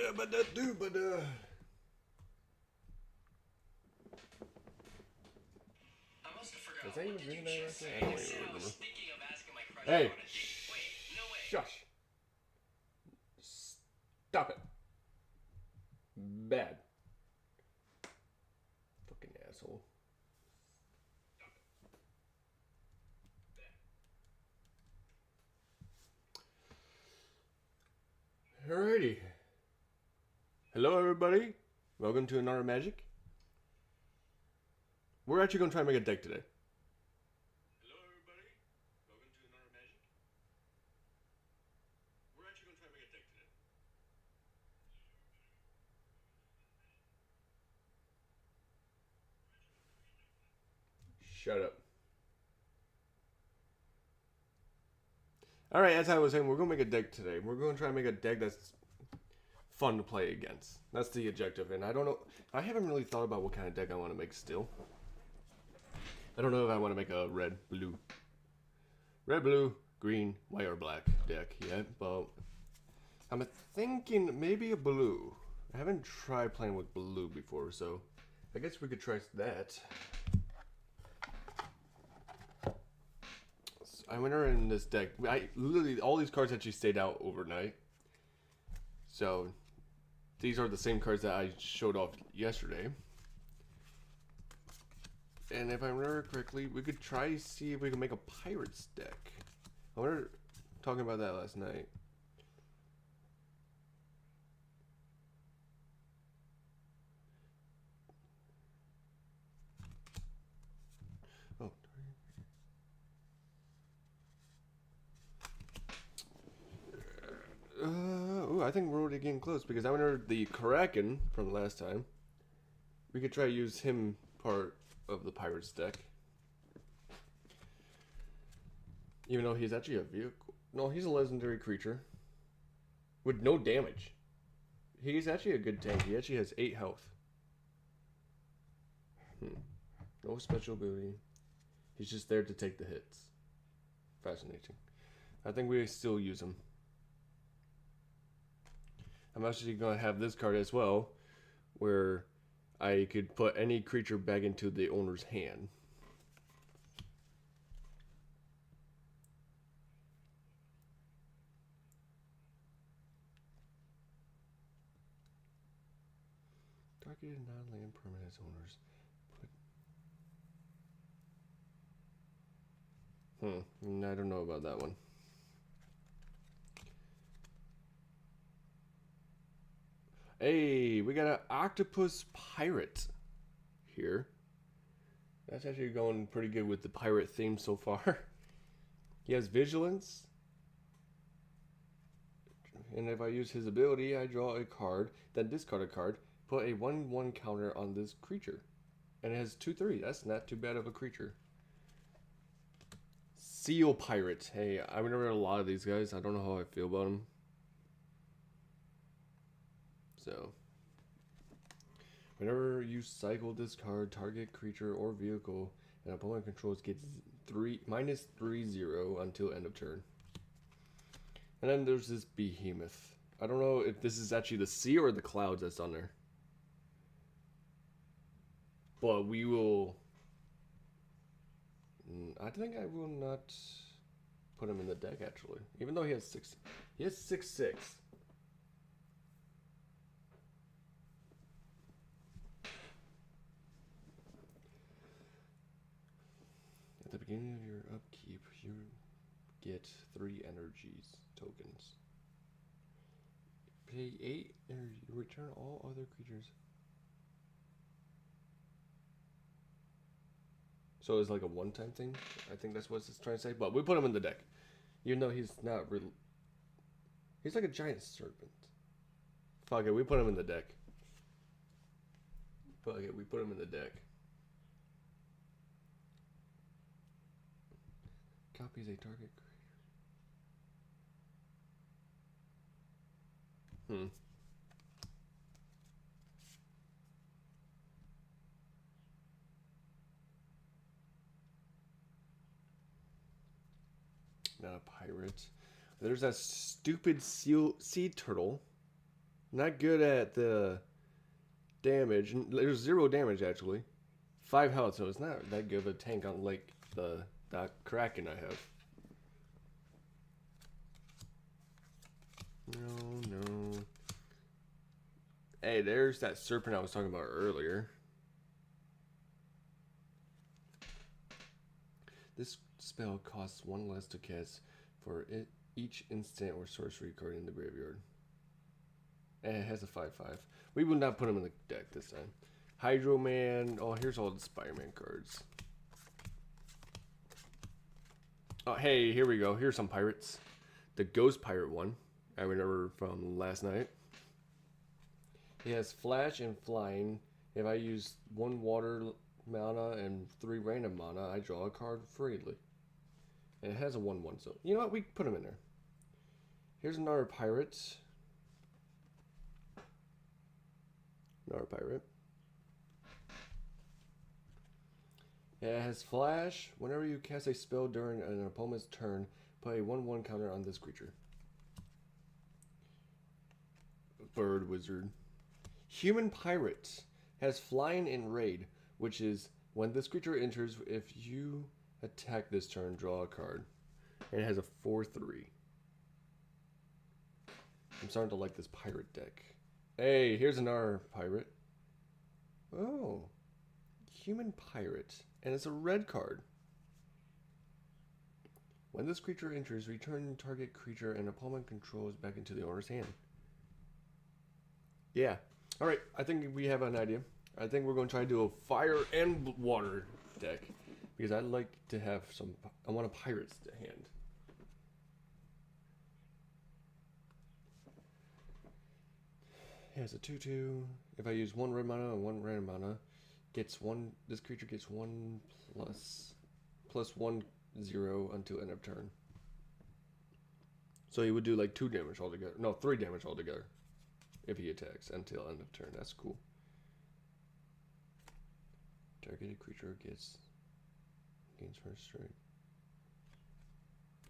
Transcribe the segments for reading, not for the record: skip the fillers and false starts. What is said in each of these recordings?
Was I even drinking that last night? I don't even remember. Hey, shush. Stop it. Bad. Fucking asshole. Alrighty. Hello, everybody. Welcome to another Magic. We're actually going to try and make a deck today. Hello, everybody. Welcome to another Magic. We're actually going to try and make a deck today. Shut up. Alright, as I was saying, we're going to make a deck today. We're going to try and make a deck that's fun to play against. That's the objective. And I don't know. I haven't really thought about what kind of deck I want to make still. I don't know if I want to make a red, blue, green, white, or black deck yet. But I'm thinking maybe a blue. I haven't tried playing with blue before, so I guess we could try that. I went around in this deck. I literally all these cards actually stayed out overnight. So these are the same cards that I showed off yesterday. And if I remember correctly, we could try to see if we can make a Pirates deck. I were talking about that last night. Oh. Ooh, I think we're already getting close because I wonder the Kraken from last time. We could try to use him part of the Pirates deck. Even though he's actually a vehicle. No, he's a legendary creature. With no damage. He's actually a good tank. He actually has 8 health. No special ability. He's just there to take the hits. Fascinating. I think we still use him. I'm actually going to have this card as well, where I could put any creature back into the owner's hand. Targeted non-land permanent owners. I don't know about that one. Hey, we got an octopus pirate here. That's actually going pretty good with the pirate theme so far. He has vigilance. And if I use his ability, I draw a card, then discard a card, put a 1/1 counter on this creature. And it has 2/3. That's not too bad of a creature. Seal Pirate. Hey, I've never read a lot of these guys. I don't know how I feel about them. So, whenever you cycle this card, target creature or vehicle and opponent controls gets -3/0 until end of turn. And then there's this Behemoth. I don't know if this is actually the sea or the clouds that's on there. But we will... I think I will not put him in the deck, actually. Even though he has 6... He has 6/6. At the beginning of your upkeep, you get 3 energies tokens. Pay 8 energy. Return all other creatures. So it's like a one-time thing. I think that's what it's trying to say. But we put him in the deck, even though he's not really. He's like a giant serpent. Fuck it, we put him in the deck. Fuck it, we put him in the deck. Copies a target creature. Not a pirate. There's that stupid sea turtle. Not good at the damage. There's 0 damage actually. 5 health, so it's not that good of a tank on like that Kraken I have. No. Hey, there's that serpent I was talking about earlier. This spell costs 1 less to cast for each instant or sorcery card in the graveyard. And it has a 5/5. We will not put him in the deck this time. Hydro Man. Oh, here's all the Spider-Man cards. Oh, hey, here we go. Here's some pirates. The Ghost Pirate one. I remember from last night. He has Flash and Flying. If I use 1 water mana and 3 random mana, I draw a card freely. And it has a 1/1, so you know what? We put him in there. Here's another pirate. Another pirate. It has Flash. Whenever you cast a spell during an opponent's turn, put a 1/1 counter on this creature. Bird Wizard. Human Pirate has Flying and Raid, which is when this creature enters, if you attack this turn, draw a card. And it has a 4/3. I'm starting to like this pirate deck. Hey, here's another pirate. Oh. Human Pirate. And it's a red card. When this creature enters, return target creature and opponent controls back into the owner's hand. Yeah. Alright, I think we have an idea. I think we're going to try to do a fire and water deck. Because I'd like to have some... I want a pirate's hand. It has a 2/2. If I use 1 red mana and 1 random mana, gets 1... This creature gets 1 plus 1/0 until end of turn. So he would do like 2 damage altogether. No, 3 damage altogether. If he attacks until end of turn. That's cool. Targeted creature gains first strike.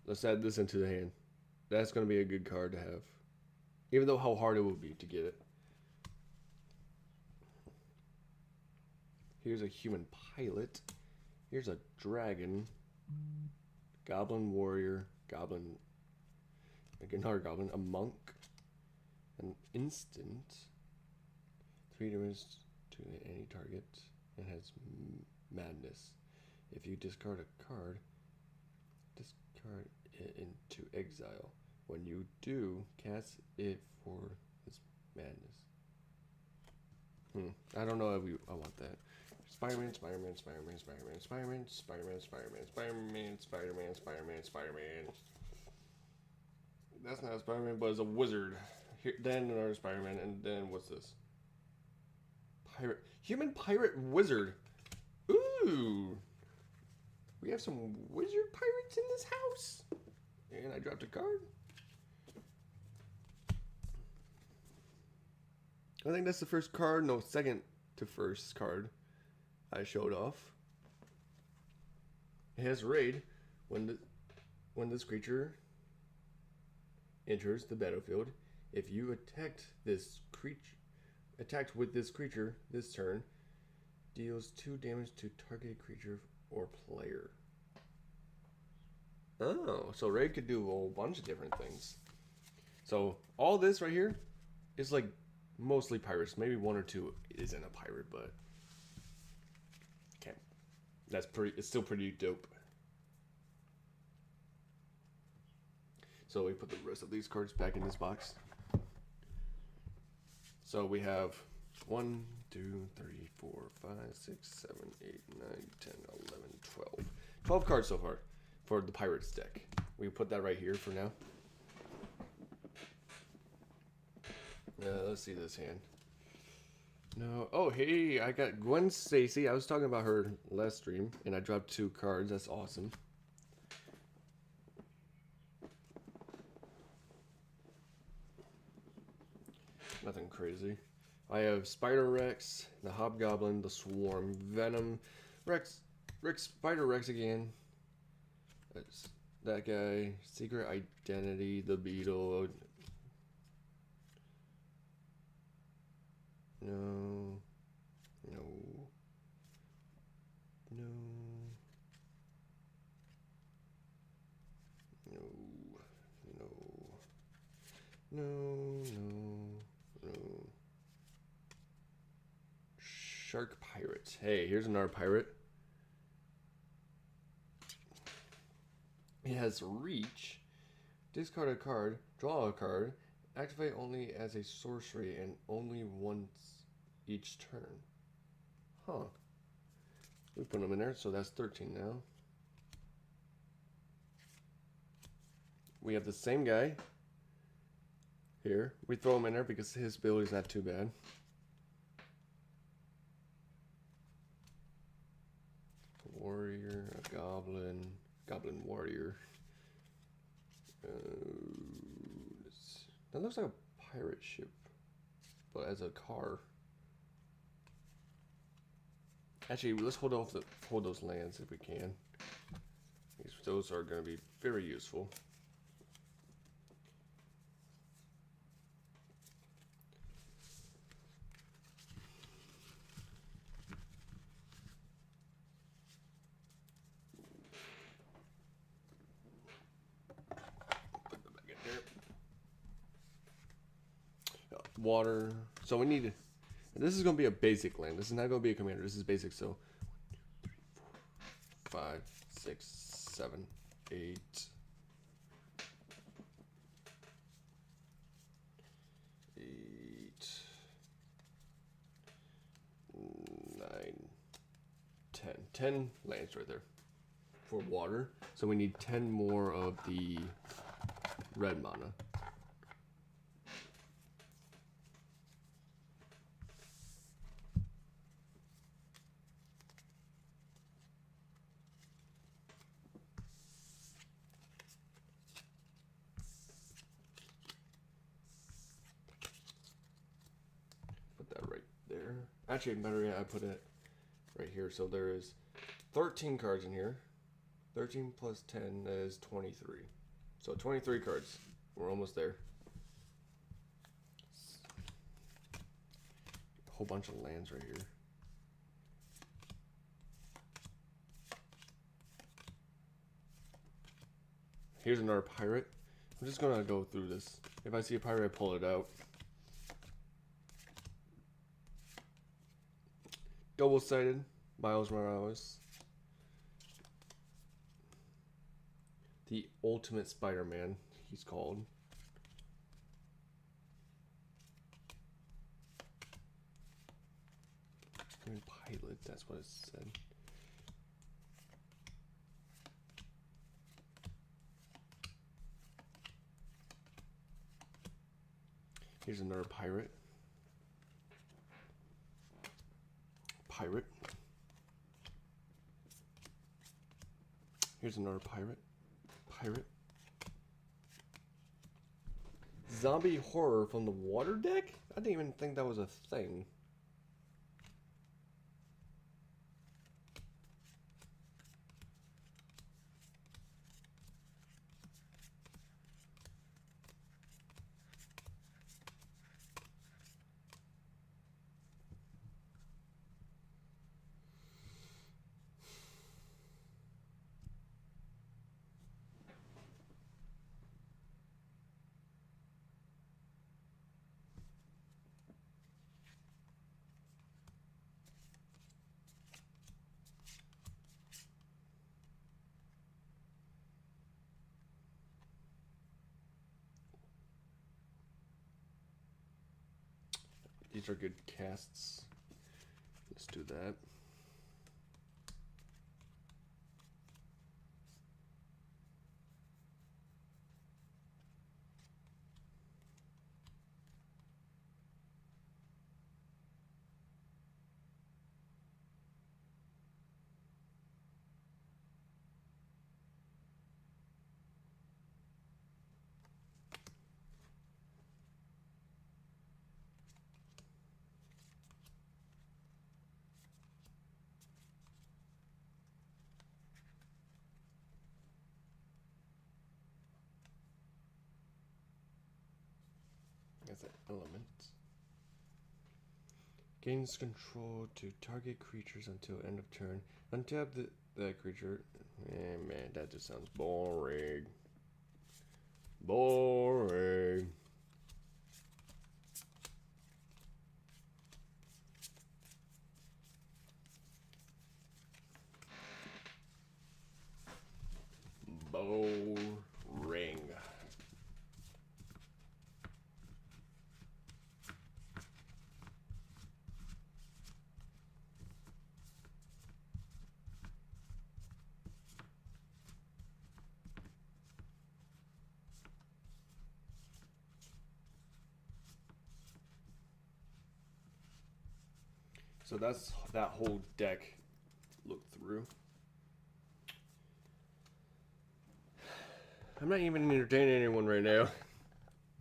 Let's add this into the hand. That's going to be a good card to have. Even though how hard it will be to get it. Here's a human pilot. Here's a dragon. Goblin warrior. Goblin. Another goblin. A monk. An instant. 3 damage to any target. It has madness. If you discard a card, discard it into exile. When you do, cast it for its madness. I don't know if I want that. Spider-Man. That's not a Spider-Man, but it's a wizard. Here, then another Spider-Man, and then what's this? Pirate. Human pirate wizard. Ooh. We have some wizard pirates in this house. And I dropped a card. I think that's the first card. No, second to first card I showed off. It has Raid. When this creature enters the battlefield, if you attacked with this creature this turn, deals 2 damage to targeted creature or player. Oh, so Raid could do a whole bunch of different things. So all this right here is like mostly pirates. Maybe 1 or 2 isn't a pirate, but okay, it's still pretty dope. So we put the rest of these cards back in this box. So we have 1, 2, 3, 4, 5, 6, 7, 8, 9, 10, 11, 12. 12 cards so far for the Pirates deck. We put that right here for now. Let's see this hand. No. Oh, hey, I got Gwen Stacy. I was talking about her last stream, and I dropped 2 cards. That's awesome. Nothing crazy. I have Spider-Rex, the Hobgoblin, the Swarm, Venom, Rex, Spider-Rex again. That's that guy. Secret Identity, the Beetle. No. No. No. No. No. No. No. Shark pirate. Hey, here's another pirate. It has reach. Discard a card. Draw a card. Activate only as a sorcery and only once each turn. Huh. We put them in there, so that's 13 now. We have the same guy here. We throw him in there because his ability's not too bad. Warrior, a goblin, goblin warrior. That looks like a pirate ship, but as a car. Actually, let's hold those lands if we can. Those are going to be very useful. Put them back in there. Water. So we need. This is going to be a basic land. This is not going to be a commander. This is basic. So 5, 6, 7, 8. 9, 10. 10 lands right there for water. So we need 10 more of the red mana. Put that right there. Actually, better yet, I put it right here. So there is 13 cards in here. 13 plus 10 is 23. So 23 cards. We're almost there. A whole bunch of lands right here. Here's another pirate. I'm just gonna go through this. If I see a pirate, I pull it out. Double-sided, Miles Morales. The Ultimate Spider-Man, he's called. Pilot, that's what it said. Here's another pirate. Pirate. Here's another pirate. Pirate. Zombie horror from the water deck? I didn't even think that was a thing. These are good casts. Let's do that. That's an element. Gains control to target creatures until end of turn. Untap that creature. Man, that just sounds boring. Boring. Boring. So that's that whole deck looked through. I'm not even entertaining anyone right now.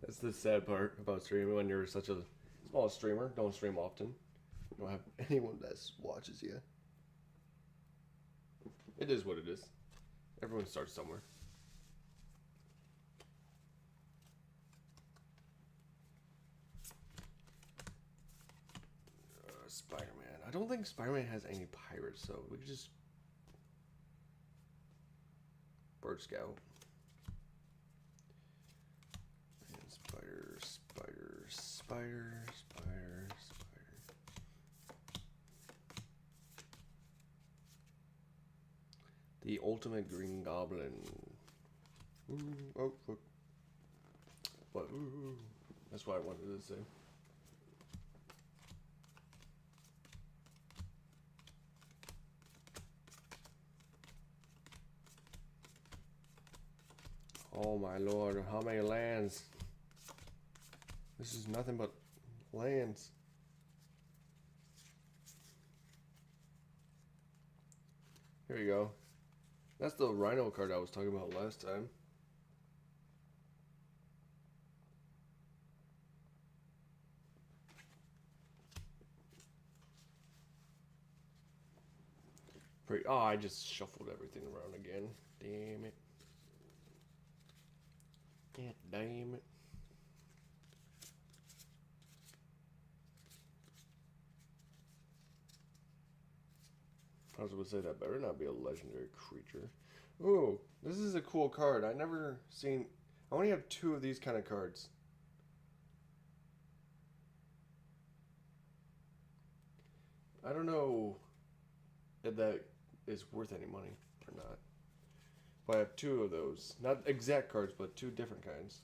That's the sad part about streaming when you're such a small streamer. Don't stream often. You don't have anyone that watches you. It is what it is. Everyone starts somewhere. Spider-Man. I don't think Spider-Man has any pirates, so we could just Bird Scout. And spider. The ultimate Green Goblin. Ooh, oh, fuck. But, ooh, that's what I wanted to say. Oh my lord, how many lands? This is nothing but lands. Here you go. That's the Rhino card I was talking about last time. Oh, I just shuffled everything around again. Damn it. God damn it. I was going to say that better not be a legendary creature. Ooh, this is a cool card. I never seen... I only have 2 of these kind of cards. I don't know if that is worth any money or not. But I have 2 of those. Not exact cards, but 2 different kinds.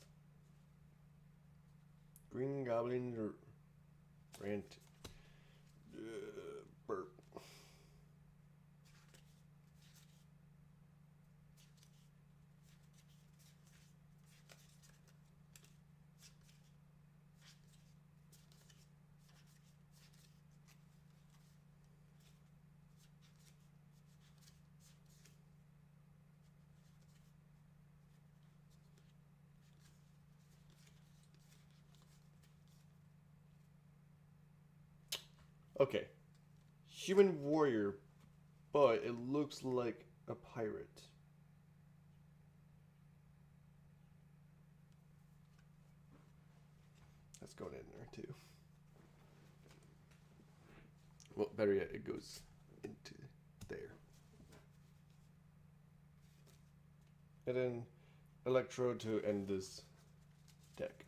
Green Goblin or Rant. Burp. Okay. Human warrior, but it looks like a pirate. That's going in there too. Well, better yet, it goes into there. And then Electro to end this deck.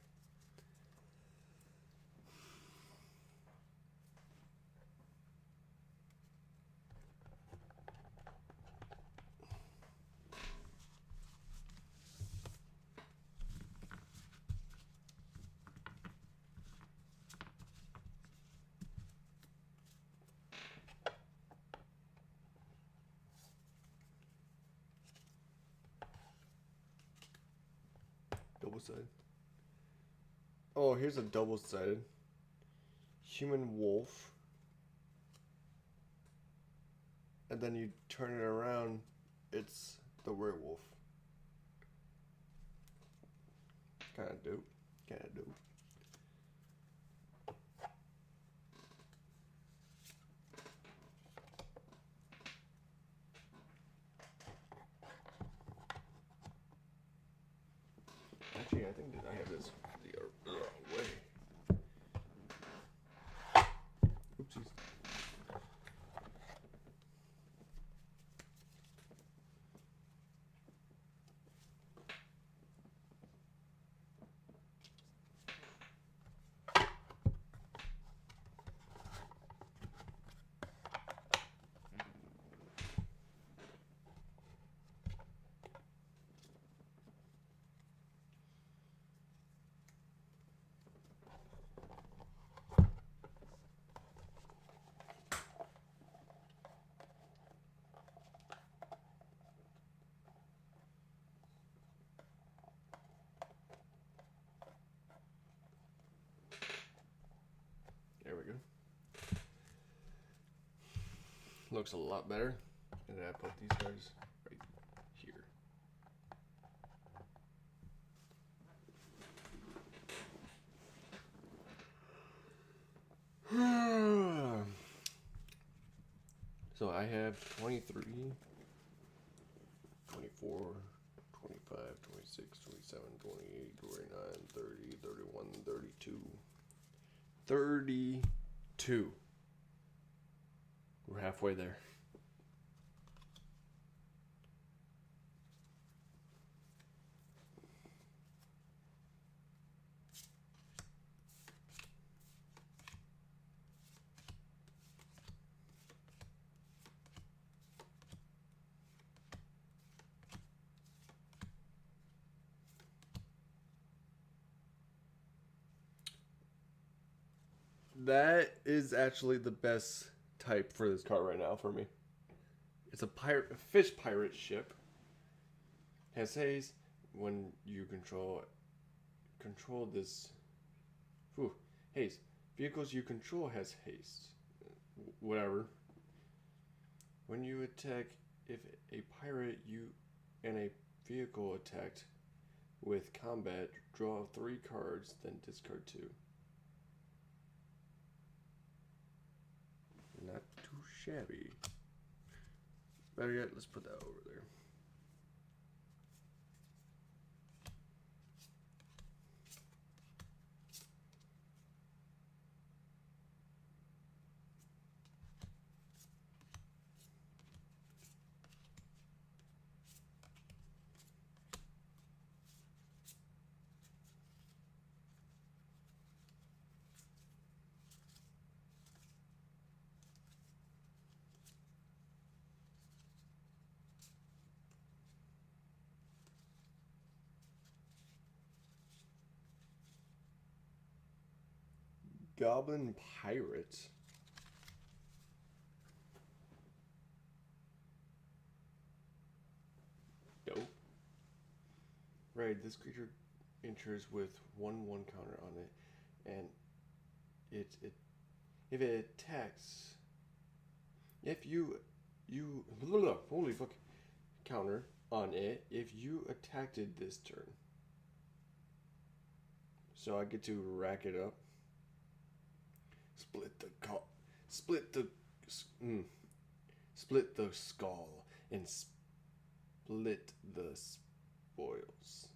Double-sided. Oh, here's a double-sided. Human wolf. And then you turn it around, it's the werewolf. Kinda dope. Kinda dope. Actually, I think that I have this the wrong way. Oops. Looks a lot better. And then I put these cards right here. So I have 23, 24, 25, 26, 27, 28, 29, 30, 31, 32. 32. We're halfway there. That is actually the best type for this card right now for me. It's a fish pirate ship. Has haste when you control this. Haste. Vehicles you control has haste. Whatever. When you attack, if a pirate you and a vehicle attacked with combat, draw 3 cards, then discard 2. Not too shabby. Better yet, let's put that over there. Goblin Pirate. Dope. Right, this creature enters with 1/1 counter on it, and if it attacks, if you holy fuck, counter on it if you attacked it this turn. So I get to rack it up. Split the skull and split the spoils.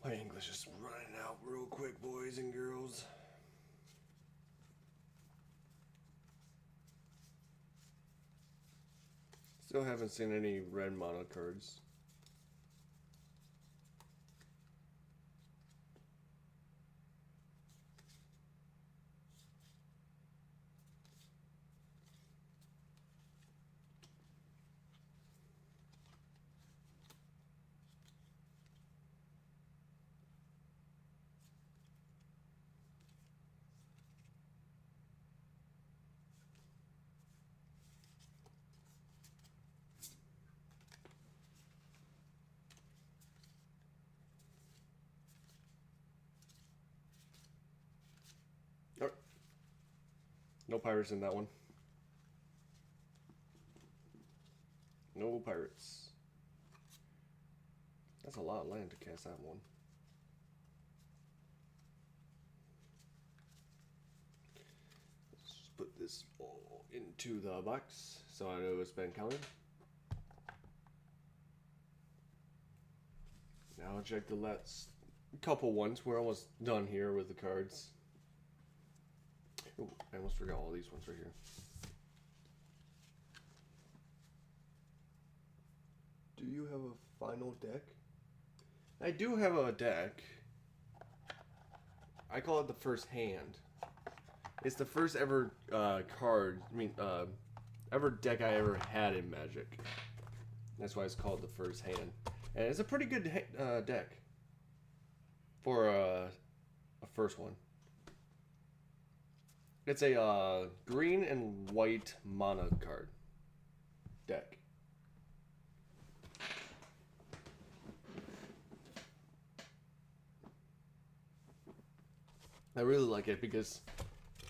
My English is running out real quick, boys and girls. Still haven't seen any red mono cards. No pirates in that one. No pirates. That's a lot of land to cast that one. Let's just put this all into the box so I know it's been counted. Now I'll check the last couple ones. We're almost done here with the cards. Oh, I almost forgot all these ones right here. Do you have a final deck? I do have a deck. I call it the first hand. It's the first ever ever deck I ever had in Magic. That's why it's called the first hand. And it's a pretty good deck for a first one. It's a green and white mana card deck. I really like it because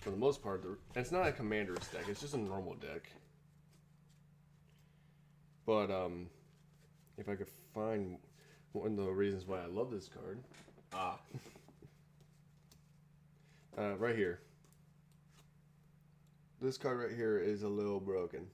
for the most part. And it's not a commander's deck. It's just a normal deck. But if I could find one of the reasons why I love this card, right here. This card right here is a little broken.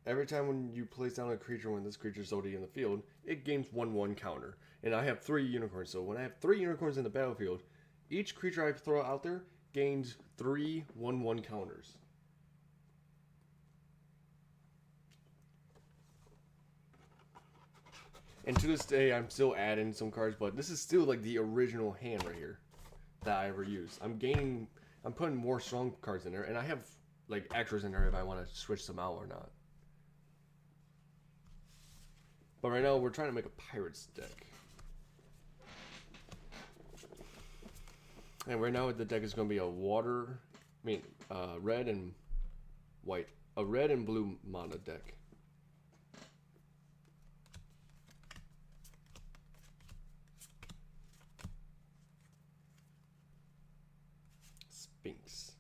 Every time when you place down a creature when this creature's already in the field, it gains 1/1 counter. And I have 3 unicorns, so when I have 3 unicorns in the battlefield, each creature I throw out there gains 3 1/1 counters. And to this day, I'm still adding some cards, but this is still like the original hand right here that I ever use. I'm putting more strong cards in there, and I have like extras in there if I want to switch them out or not. But right now, we're trying to make a Pirates deck. And right now, the deck is going to be red and white. A red and blue mana deck. Sphinx.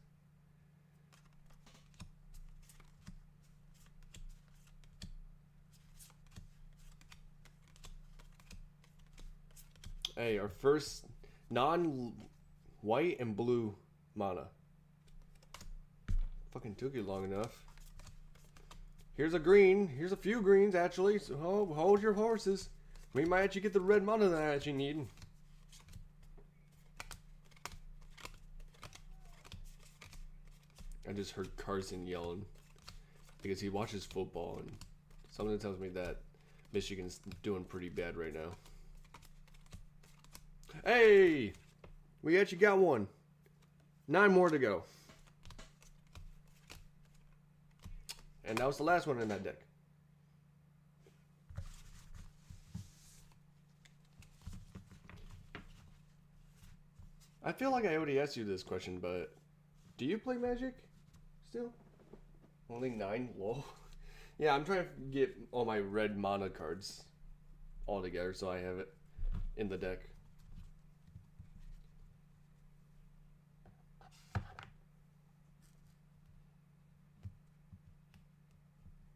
Hey, our first non-white and blue mana. Fucking took you long enough. Here's a green. Here's a few greens, actually. So hold your horses. We might actually get the red mana that I actually need. I just heard Carson yelling because he watches football, and something tells me that Michigan's doing pretty bad right now. Hey! We actually got one. 9 more to go. And that was the last one in that deck. I feel like I already asked you this question, but do you play Magic still? Only 9? Lol. Yeah, I'm trying to get all my red mana cards all together so I have it in the deck.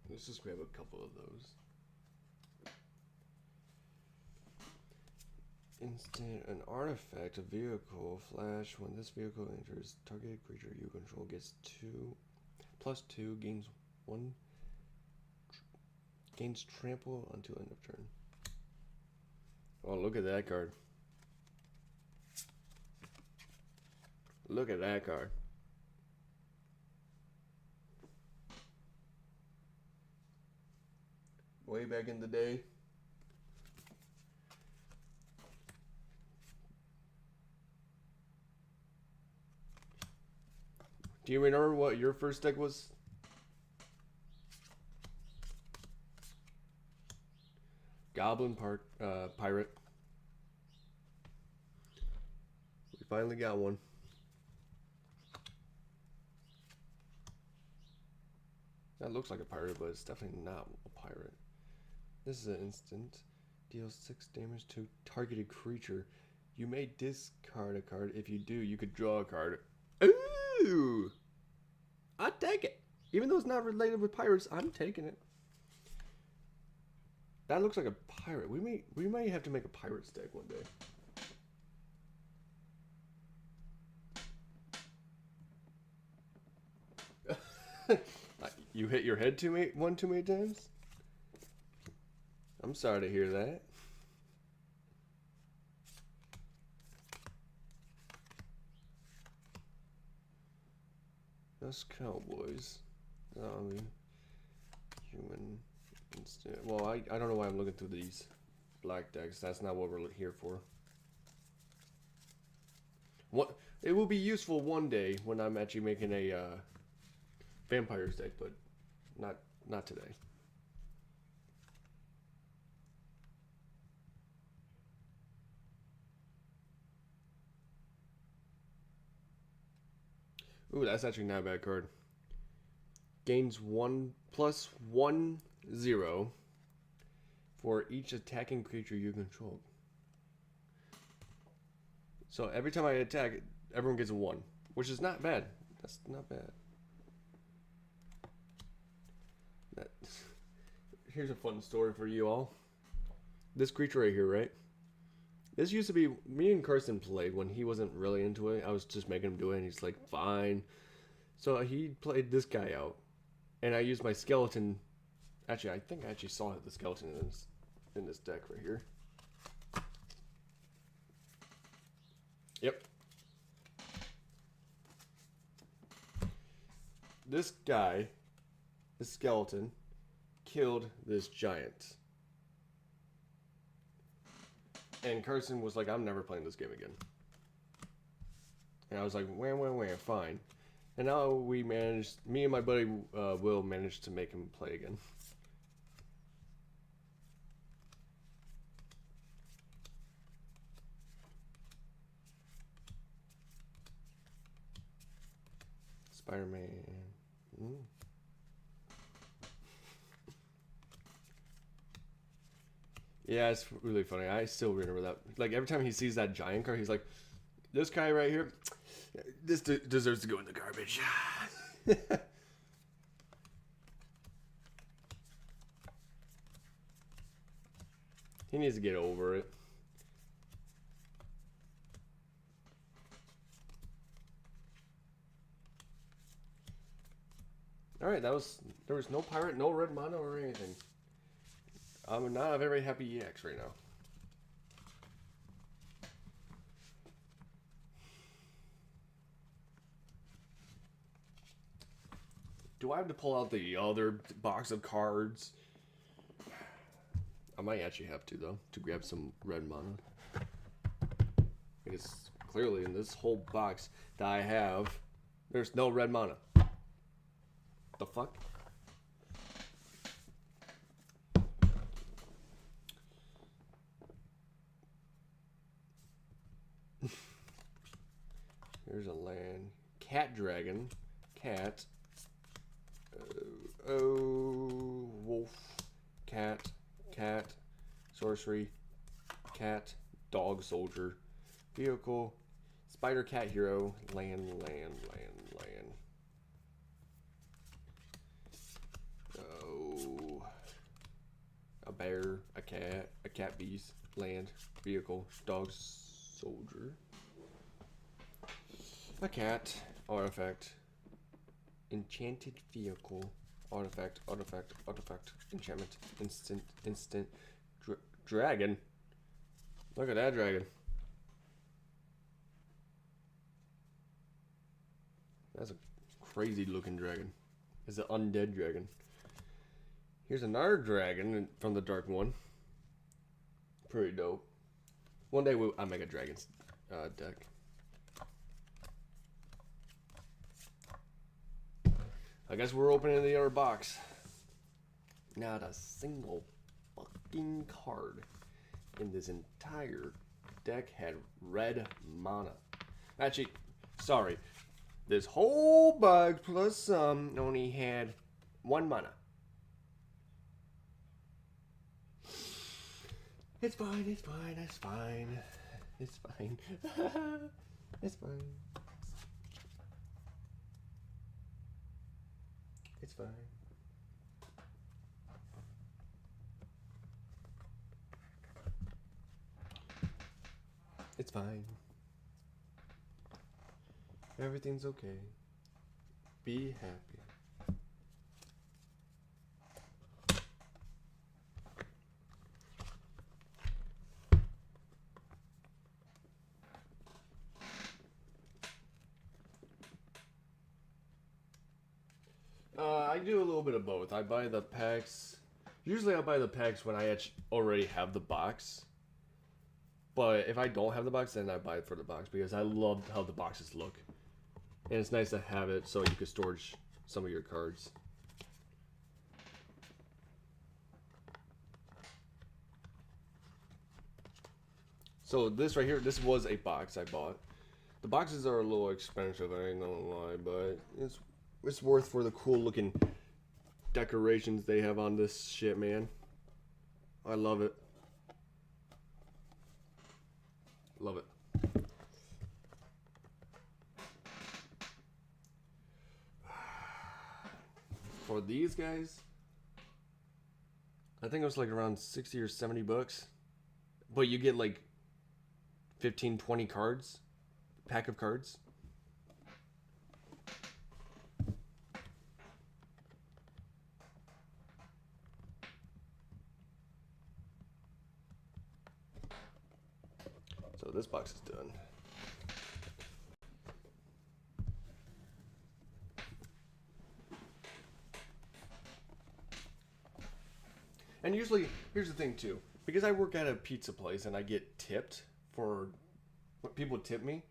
Let's just grab a couple of those. Instant, an artifact, a vehicle, flash. When this vehicle enters, targeted creature you control gets +2, gains 1, gains trample until end of turn. Oh, look at that card. Look at that card. Way back in the day. Do you remember what your first deck was? Goblin Pirate. We finally got one. That looks like a pirate, but it's definitely not a pirate. This is an instant. Deals 6 damage to targeted creature. You may discard a card. If you do, you could draw a card. Ooh! I'd take it. Even though it's not related with pirates, I'm taking it. That looks like a pirate. We may have to make a pirates deck one day. You hit your head too many times? I'm sorry to hear that. Us cowboys. Zombie. Human. Instant. Well, I don't know why I'm looking through these black decks. That's not what we're here for. What? It will be useful one day when I'm actually making a vampires deck, but not today. Ooh, that's actually not a bad card. Gains 1/+1/0 for each attacking creature you control. So every time I attack, everyone gets a 1. which is not bad. That's not bad. That, here's a fun story for you all. This creature right here, right? This used to be, me and Carson played when he wasn't really into it. I was just making him do it, and he's like, fine. So he played this guy out, and I used my skeleton. Actually, I think I actually saw the skeleton in this deck right here. Yep. This guy, this skeleton, killed this giant. And Carson was like, I'm never playing this game again. And I was like, wham, fine. And now we managed, me and my buddy Will managed to make him play again. Spider-Man. Yeah, it's really funny. I still remember that. Like, every time he sees that giant card, he's like, this guy right here, this deserves to go in the garbage. He needs to get over it. Alright, there was no pirate, no red mono or anything. I'm not a very happy EX right now. Do I have to pull out the other box of cards? I might actually have to, though, to grab some red mana. Because clearly in this whole box that I have, there's no red mana. The fuck? Here's a land. Cat dragon. Cat. Wolf. Cat. Cat. Sorcery. Cat. Dog soldier. Vehicle. Spider cat hero. Land. Oh. A bear. A cat beast. Land. Vehicle. Dog soldier. A cat, artifact, enchanted vehicle, artifact, enchantment, instant, dragon. Look at that dragon. That's a crazy looking dragon. It's an undead dragon. Here's another dragon from the Dark One. Pretty dope. One day I'll make a dragon's deck. I guess we're opening the other box. Not a single fucking card in this entire deck had red mana. Actually, sorry. This whole box plus some only had 1 mana. It's fine, it's fine, it's fine. It's fine. It's fine. It's fine. It's fine. Everything's okay. Be happy. I do a little bit of both. I buy the packs. Usually I buy the packs when I already have the box. But if I don't have the box, then I buy it for the box because I love how the boxes look. And it's nice to have it so you can storage some of your cards. So this right here, this was a box I bought. The boxes are a little expensive, I ain't gonna lie, but it's worth for the cool looking decorations they have on this shit, man. I love it. Love it. for these guys, I think it was like around 60 or 70 bucks. But you get like 15, 20 cards, pack of cards. So this box is done. And usually, here's the thing too, because I work at a pizza place and I get tipped for what people tip me,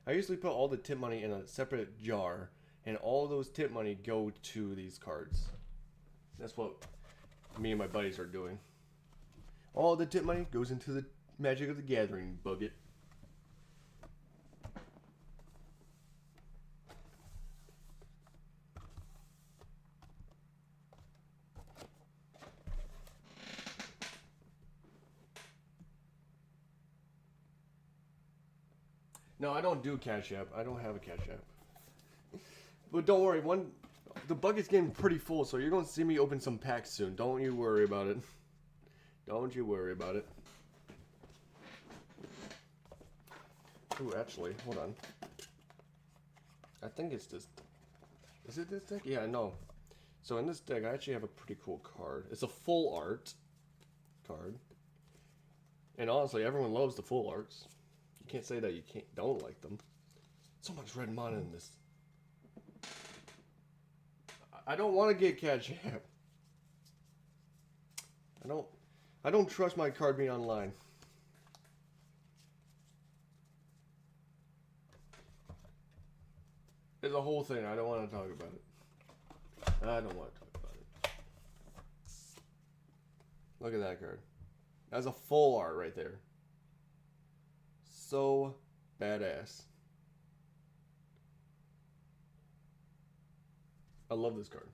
I usually put all the tip money in a separate jar, and all those tip money go to these cards. That's what me and my buddies are doing. All the tip money goes into the Magic of the Gathering bucket. No, I don't do Cash App. I don't have a Cash App. But don't worry, the bucket's getting pretty full, so you're going to see me open some packs soon. Don't you worry about it. Don't you worry about it. Ooh, actually, hold on. I think it's this. Is it this deck? Yeah, no. So in this deck, I actually have a pretty cool card. It's a full art card. And honestly, everyone loves the full arts. You can't say that you don't like them. So much red mana in this. I don't want to get Cash App. I don't trust my card being online. It's a whole thing. I don't want to talk about it. I don't want to talk about it. Look at that card. That's a full art right there. So badass. I love this card.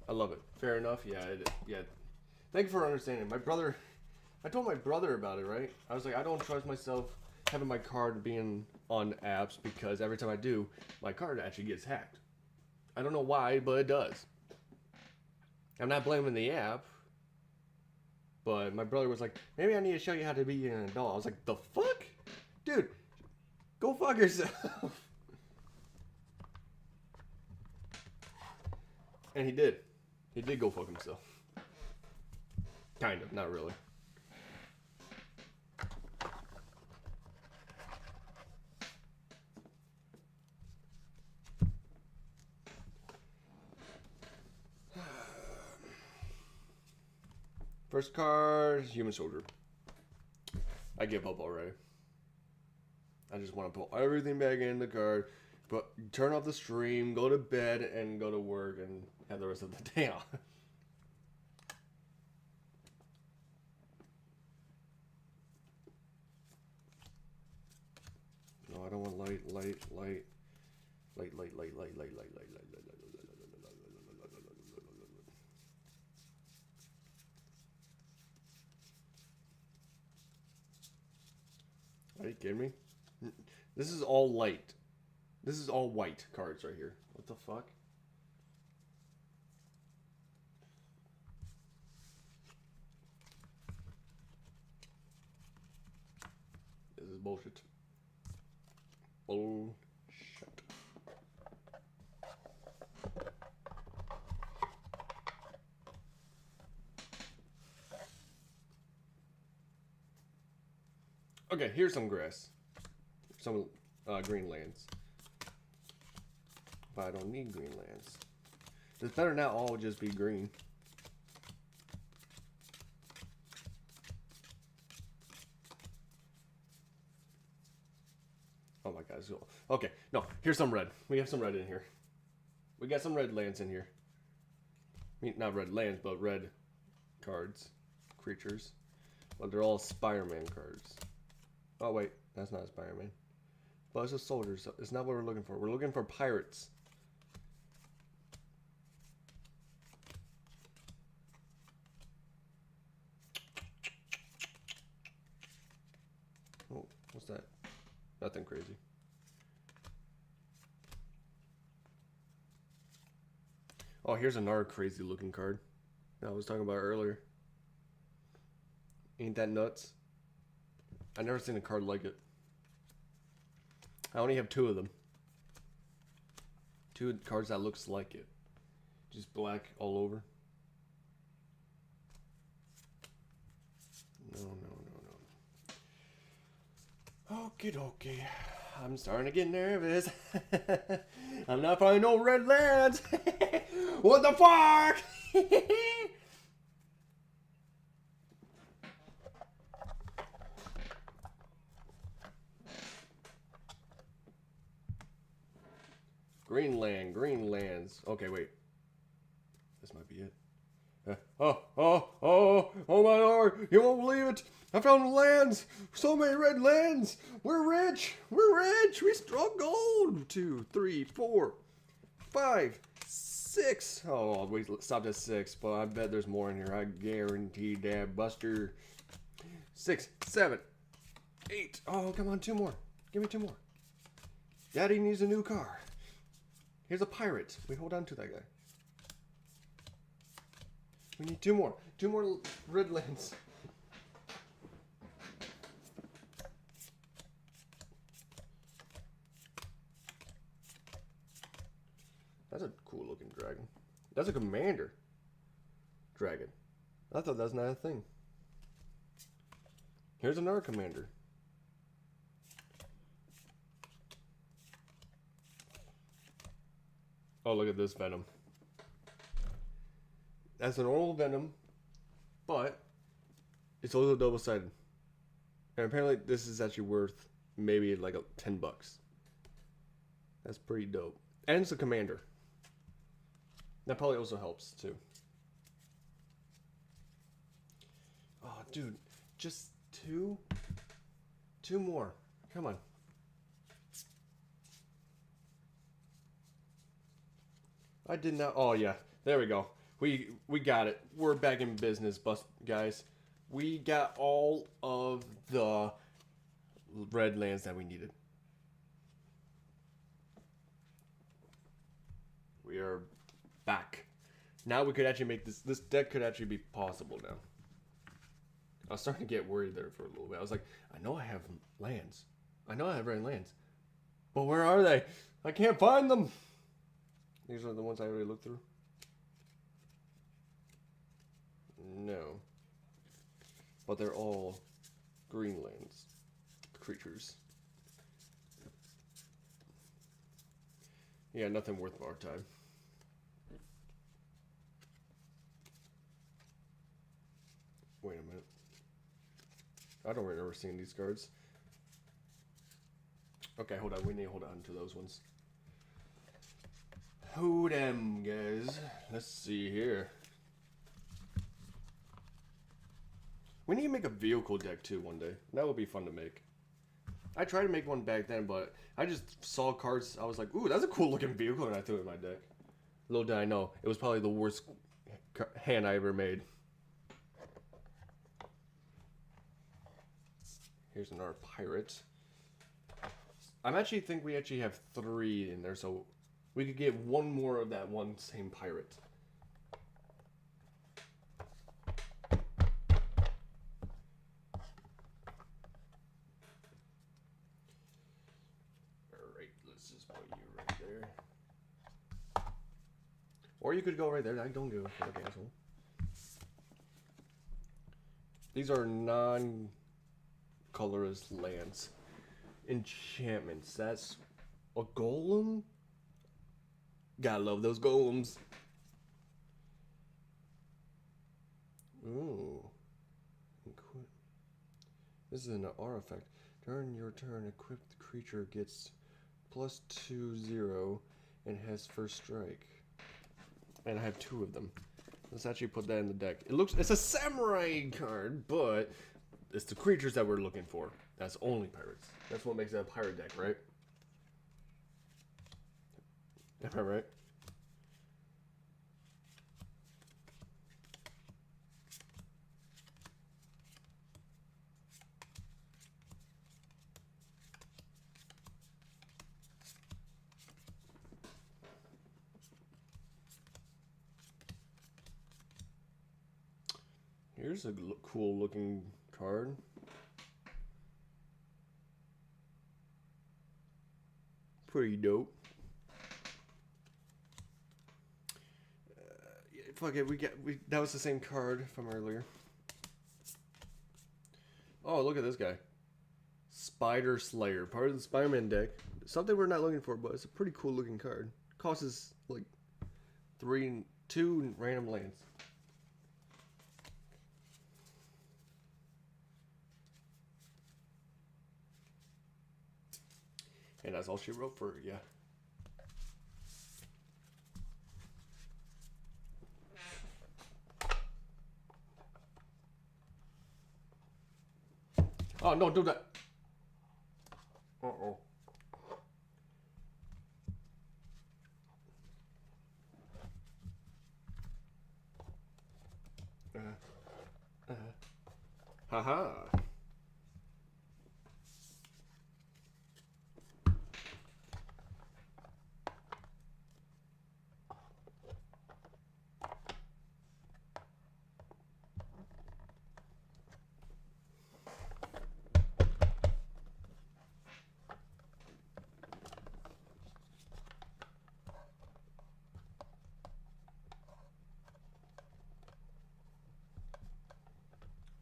I love it. Fair enough. Yeah. Yeah. Thank you for understanding. I told my brother about it, right? I was like, I don't trust myself having my card being on apps because every time I do, my card actually gets hacked. I don't know why, but it does. I'm not blaming the app. But my brother was like, maybe I need to show you how to be an adult. I was like, the fuck? Dude, go fuck yourself. And he did. He did go fuck himself. Kind of, not really. First card, Human Soldier. I give up already. I just want to put everything back in the card, but turn off the stream, go to bed, and go to work, and have the rest of the day off. No, I don't want light. Are you kidding me? This is all light. This is all white cards right here. What the fuck? This is bullshit. Bullshit. Okay, here's some grass. Some green lands. But I don't need green lands. It's better not all just be green. Oh my god. Okay, no, here's some red. We have some red in here. We got some red lands in here. I mean, not red lands, but red cards. Creatures. But they're all Spider-Man cards. Oh wait, that's not a Spider-Man. But it's a soldier, so it's not what we're looking for. We're looking for pirates. Oh, what's that? Nothing crazy. Oh, here's another crazy looking card that I was talking about earlier. Ain't that nuts? I've never seen a card like it. I only have 2 of them. 2 cards that looks like it. Just black all over. No. Okie dokie. I'm starting to get nervous. I'm not finding no red lands. What the fuck? Greenlands. Okay, wait. This might be it. Oh my lord, you won't believe it. I found lands. So many red lands. We're rich. We struck gold. 2, 3, 4, 5, 6. Oh, we stopped at 6, but I bet there's more in here. I guarantee that, Buster. 6, 7, 8. Oh, come on, 2 more. Give me 2 more. Daddy needs a new car. Here's a pirate. We hold on to that guy. We need 2 more. 2 more red lands. That's a cool looking dragon. That's a commander dragon. I thought that's not a thing. Here's another commander. Oh, look at this Venom. That's an old Venom, but it's also double-sided. And apparently this is actually worth maybe like $10. That's pretty dope. And it's a commander. That probably also helps too. Oh, dude, just 2 more. Come on. I did not. Oh yeah, there we go. We got it. We're back in business, guys. We got all of the red lands that we needed. We are back. Now we could actually make this deck could actually be possible now. I was starting to get worried there for a little bit. I was like, I know I have lands. I know I have red lands. But where are they? I can't find them. These are the ones I already looked through. No. But they're all Greenlands creatures. Yeah, nothing worth our time. Wait a minute. I don't remember seeing these cards. Okay, hold on. We need to hold on to those ones. Who them, guys? Let's see here. We need to make a vehicle deck too one day. That would be fun to make. I tried to make one back then, but I just saw cards. I was like, ooh, that's a cool looking vehicle, and I threw it in my deck. Little did I know, it was probably the worst hand I ever made. Here's another pirate. I actually think we actually have 3 in there, so we could get 1 more of that one same pirate. Alright, let's just put you right there. Or you could go right there. I don't give a fuck, asshole. These are non-colorless lands. Enchantments. That's a golem? Gotta love those golems. Ooh. This is an artifact. During your turn, equipped creature gets +2/0 and has first strike. And I have 2 of them. Let's actually put that in the deck. It's a samurai card, but it's the creatures that we're looking for. That's only pirates. That's what makes it a pirate deck, right? Am I right? Here's a cool looking card. Pretty dope. Yeah, fuck it, that was the same card from earlier. Oh, look at this guy. Spider Slayer, part of the Spider-Man deck. Something we're not looking for, but it's a pretty cool looking card. Costs us like 2 random lands. And that's all she wrote for it, yeah. Oh, no, do that. Uh-oh. Haha.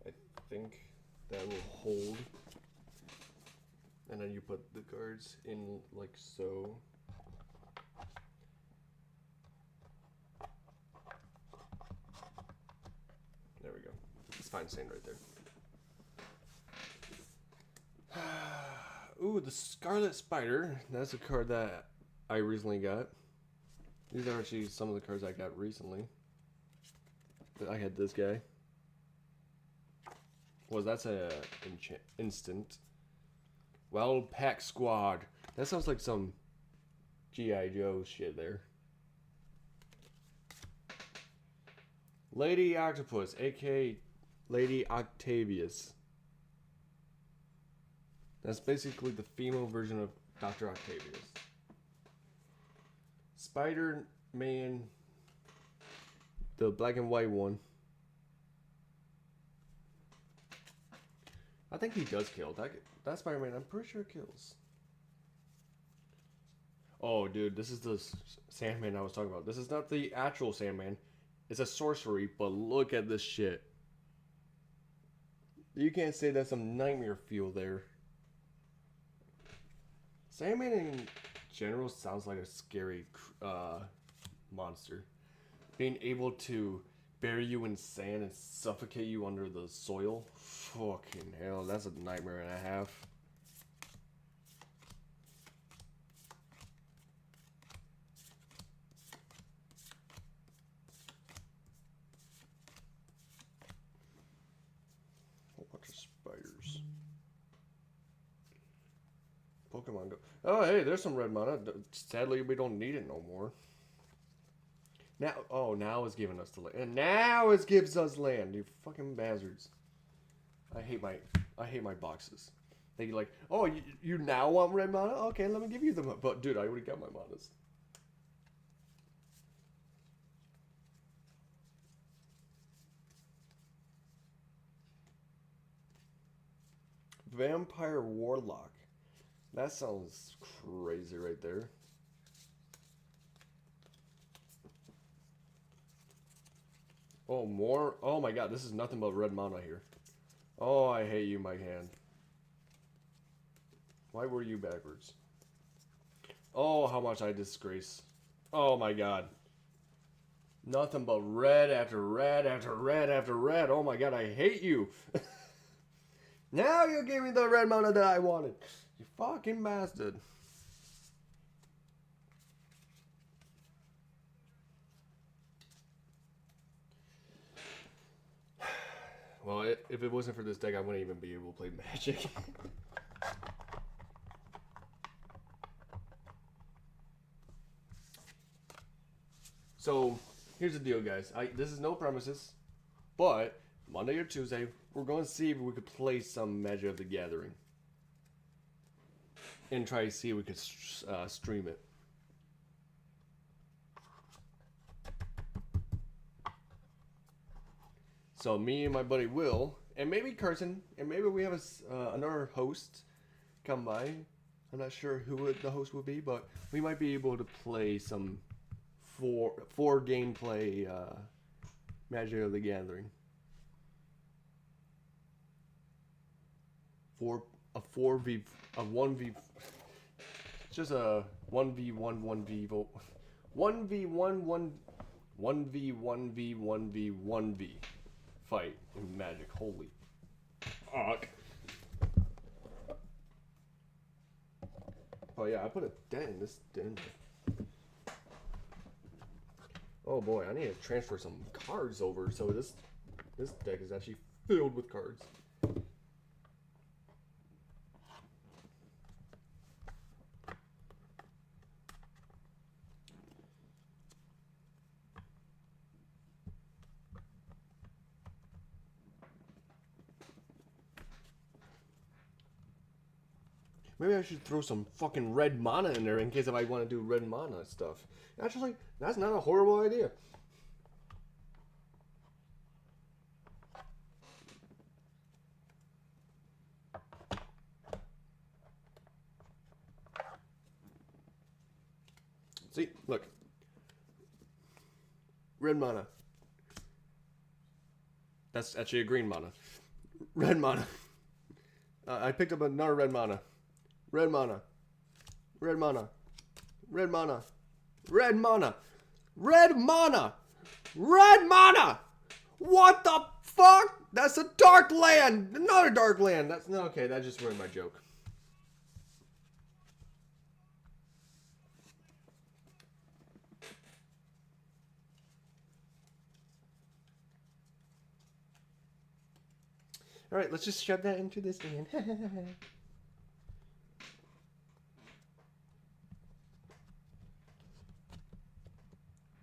I think that will hold. And then you put the cards in like so. There we go. It's fine staying right there. Ooh, the Scarlet Spider. That's a card that I recently got. These are actually some of the cards I got recently. But I had this guy. Well, that's a instant. Wild Pack Squad. That sounds like some G.I. Joe shit there. Lady Octopus, aka Lady Octavius. That's basically the female version of Dr. Octavius. Spider-Man, the black and white one. I think he does kill. That Spider-Man, I'm pretty sure kills. Oh, dude, this is the Sandman I was talking about. This is not the actual Sandman. It's a sorcery, but look at this shit. You can't say that's some nightmare feel there. Sandman in general sounds like a scary monster. Being able to bury you in sand and suffocate you under the soil. Fucking hell, that's a nightmare and a half. A bunch of spiders. Pokemon Go. Oh, hey, there's some red mana. Sadly, we don't need it no more. Now, oh, now it's giving us the land. And now it gives us land, you fucking bastards. I hate my boxes. They like, oh, you now want red mana? Okay, let me give you them. But dude, I already got my manas. Vampire Warlock. That sounds crazy right there. Oh, more? Oh my god, this is nothing but red mana here. Oh, I hate you, my hand. Why were you backwards? Oh, how much I disgrace. Oh my god. Nothing but red after red after red after red. Oh my god, I hate you. Now you gave me the red mana that I wanted. You fucking bastard. Well, if it wasn't for this deck, I wouldn't even be able to play Magic. So, here's the deal, guys. This is no promises, but Monday or Tuesday, we're going to see if we could play some Magic the Gathering. And try to see if we could stream it. So me and my buddy Will, and maybe Carson, and maybe we have another host come by. I'm not sure who the host will be, but we might be able to play some four gameplay Magic of the Gathering. A 1v, just a 1v1 1v1v1v1v fight in Magic. Holy fuck. Oh yeah, I put a dent in this den. Oh boy, I need to transfer some cards over so this deck is actually filled with cards. Maybe I should throw some fucking red mana in there in case if I want to do red mana stuff. Actually, that's not a horrible idea. See, look. Red mana. That's actually a green mana. Red mana. I picked up another red mana. Red mana. Red mana. Red mana. Red mana. Red mana. Red mana. What the fuck? That's a dark land. Another dark land. That's not okay. That just ruined my joke. All right, let's just shove that into this hand.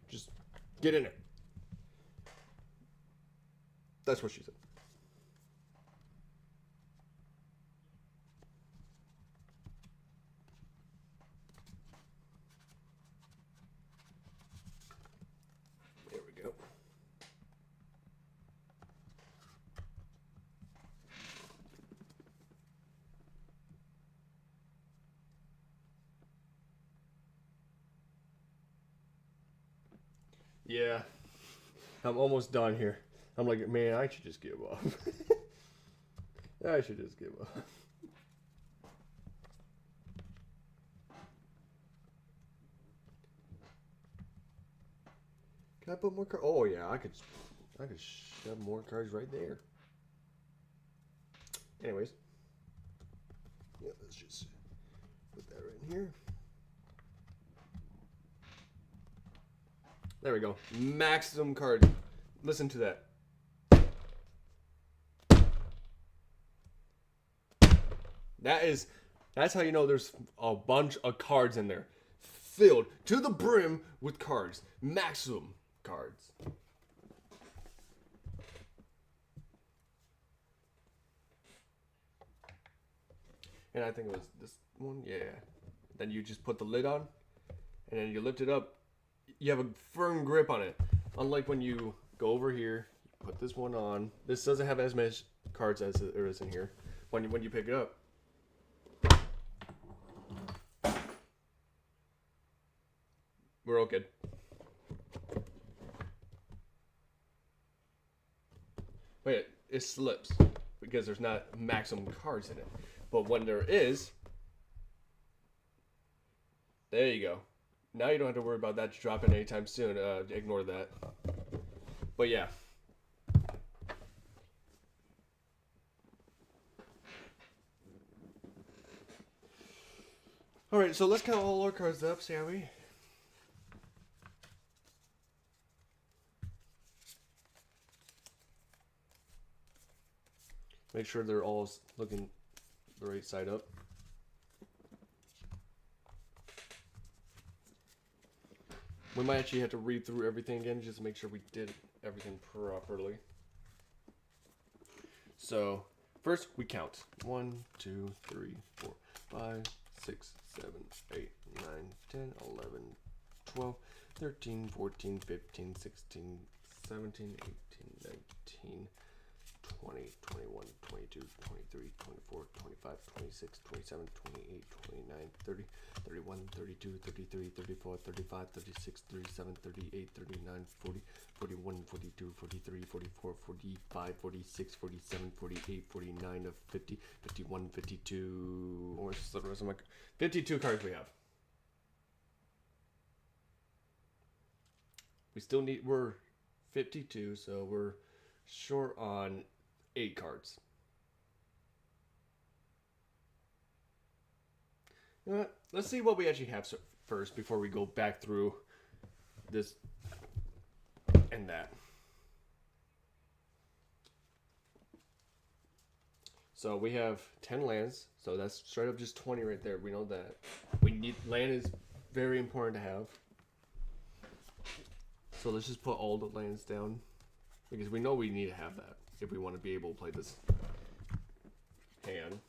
Just get in it. That's what she said. There we go. Yeah, I'm almost done here. I'm like, man, I should just give up. I should just give up. Can I put more cards? Oh yeah, I could shove more cards right there. Anyways, yeah, let's just put that right in here. There we go. Maximum card. Listen to that. That's how you know there's a bunch of cards in there. Filled to the brim with cards. Maximum cards. And I think it was this one, yeah. Then you just put the lid on, and then you lift it up. You have a firm grip on it. Unlike when you go over here, you put this one on. This doesn't have as many cards as there is in here. When you pick it up, we're all good. Wait, it slips because there's not maximum cards in it. But when there is, there you go. Now you don't have to worry about that dropping anytime soon. Ignore that. But yeah. Alright, so let's count all our cards up, shall we? Make sure they're all looking the right side up. We might actually have to read through everything again just to make sure we did everything properly. So, first we count. 1, 2, 3, 4, 5, 6, 7, 8, 9, 10, 11, 12, 13, 14, 15, 16, 17, 18, 19, 26, 27, 28, 29, 30, 31, 32, 33, 34, 35, 36, 37, 38, 39, 40, 41, 42, 43, 44, 45, 46, 47, 48, 49, 50, 51, 52. Where's the rest of my 52 cards we have? We still need, we're 52, so we're short on 8 cards. You know what? Let's see what we actually have first before we go back through this and that. So we have 10 lands, so that's straight up just 20 right there. We know that. We need, land is very important to have. So let's just put all the lands down, because we know we need to have that if we want to be able to play this hand.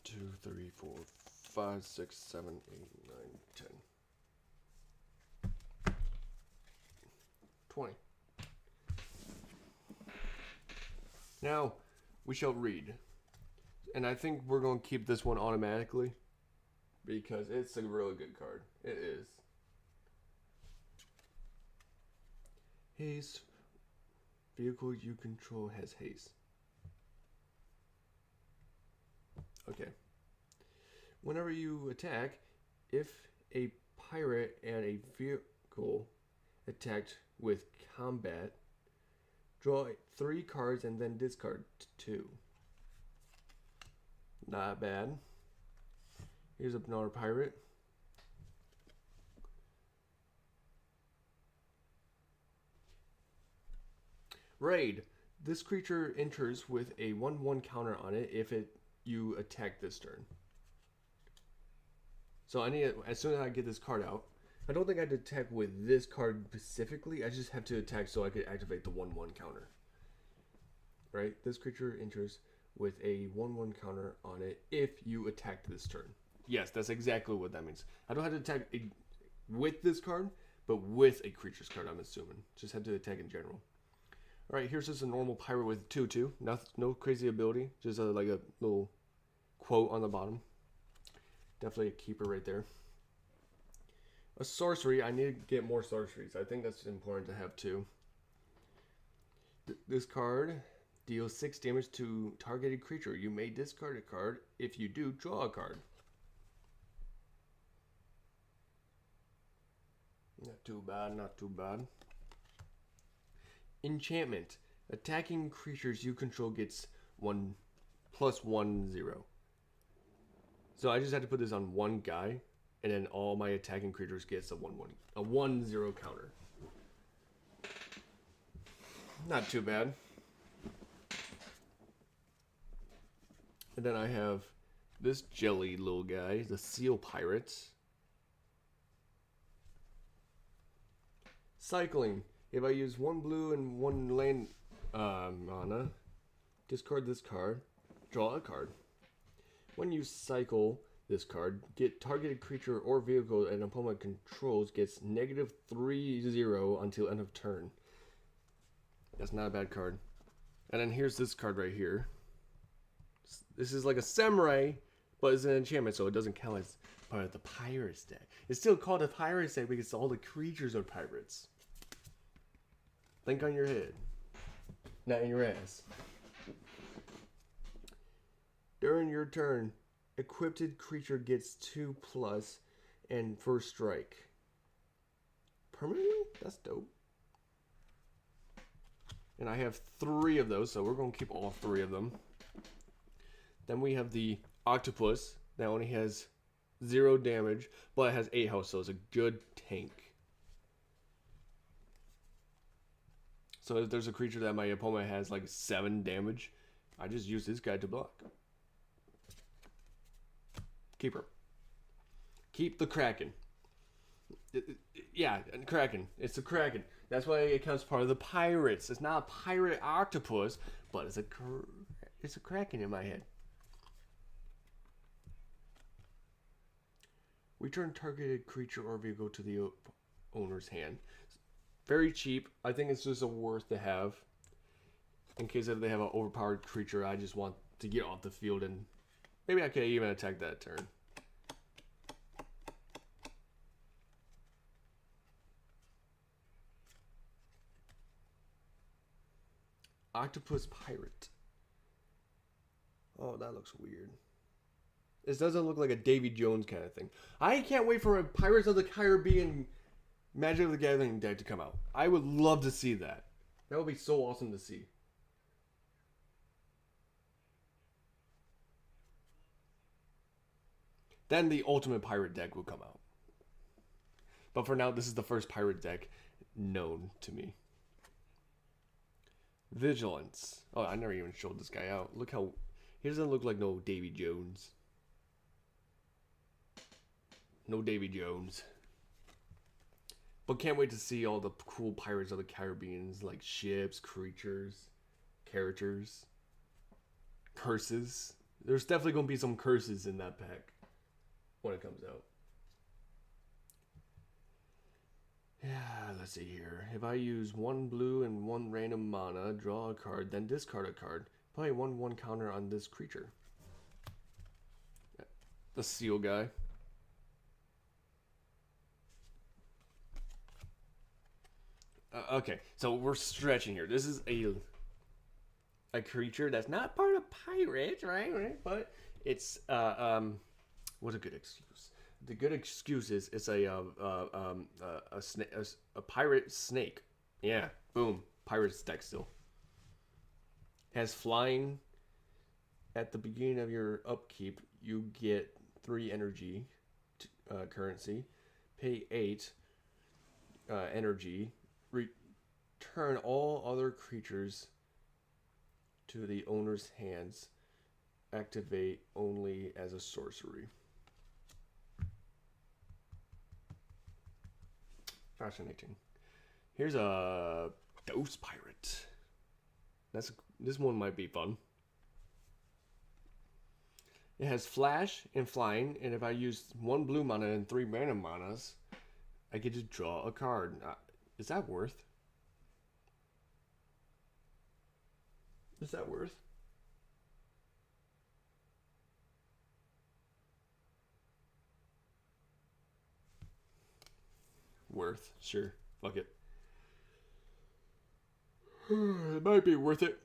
2, 3, 4, 5, 6, 7, 8, 9, 10, 20. Now we shall read. And I think we're going to keep this one automatically because it's a really good card. It is. Haste. Vehicle you control has haste. Okay. Whenever you attack, if a pirate and a vehicle attacked with combat, draw 3 cards and then discard 2. Not bad. Here's another pirate. Raid. This creature enters with a 1/1 counter on it if you attack this turn. So I need, as soon as I get this card out, I don't think I have to attack with this card specifically. I just have to attack so I could activate the 1/1 counter. Right? This creature enters with a 1/1 counter on it if you attack this turn. Yes, that's exactly what that means. I don't have to attack with this card, but with a creature's card, I'm assuming. Just have to attack in general. Alright, here's just a normal pirate with 2/2. No crazy ability. Just like a little quote on the bottom. Definitely a keeper right there. A sorcery. I need to get more sorceries. I think that's important to have too. This card deals 6 damage to targeted creature. You may discard a card. If you do, draw a card. Not too bad, not too bad. Enchantment. Attacking creatures you control gets 1 plus 1/0. So I just had to put this on one guy, and then all my attacking creatures gets a 1/0 counter. Not too bad. And then I have this jelly little guy, the Seal Pirates. Cycling. If I use 1 blue and 1 land mana, discard this card, draw a card. When you cycle this card, get targeted creature or vehicle an opponent controls gets -3/0 until end of turn. That's not a bad card. And then here's this card right here. This is like a samurai, but it's an enchantment, so it doesn't count as part of the pirates deck. It's still called a pirates deck because all the creatures are pirates. Think on your head, not in your ass. During your turn, equipped creature gets 2+ and first strike. Permanently? That's dope. And I have 3 of those, so we're going to keep all 3 of them. Then we have the octopus that only has 0 damage, but it has 8 health, so it's a good tank. So if there's a creature that my opponent has like 7 damage, I just use this guy to block. Keeper. Keep the Kraken. Yeah, Kraken. It's a Kraken. That's why it counts part of the pirates. It's not a pirate octopus, but it's a Kraken in my head. Return targeted creature or vehicle to the owner's hand. Very cheap. I think it's just a worth to have. In case if they have an overpowered creature, I just want to get off the field and maybe I could even attack that turn. Octopus Pirate. Oh, that looks weird. This doesn't look like a Davy Jones kind of thing. I can't wait for a Pirates of the Caribbean Magic of the Gathering deck to come out. I would love to see that. That would be so awesome to see. Then the Ultimate Pirate deck will come out. But for now, this is the first pirate deck known to me. Vigilance. Oh, I never even showed this guy out. Look how... He doesn't look like no Davy Jones. No Davy Jones. But can't wait to see all the cool Pirates of the Caribbean, like ships, creatures, characters, curses. There's definitely going to be some curses in that pack when it comes out. Yeah, let's see here. If I use 1 blue and 1 random mana, draw a card, then discard a card, play 1/1 counter on this creature. The seal guy. Okay, so we're stretching here. This is a creature that's not part of pirates, right? But it's what's a good excuse? The good excuse is it's a pirate snake. Yeah, boom, pirate deck still. Has flying. At the beginning of your upkeep, you get 3 energy currency. Pay 8 energy. Return all other creatures to the owner's hands. Activate only as a sorcery. Fascinating. Here's a Ghost Pirate. This one might be fun. It has flash and flying, and if I use 1 blue mana and 3 random manas, I get to draw a card. Is that worth? Is that worth? Worth, sure. Fuck it. It might be worth it.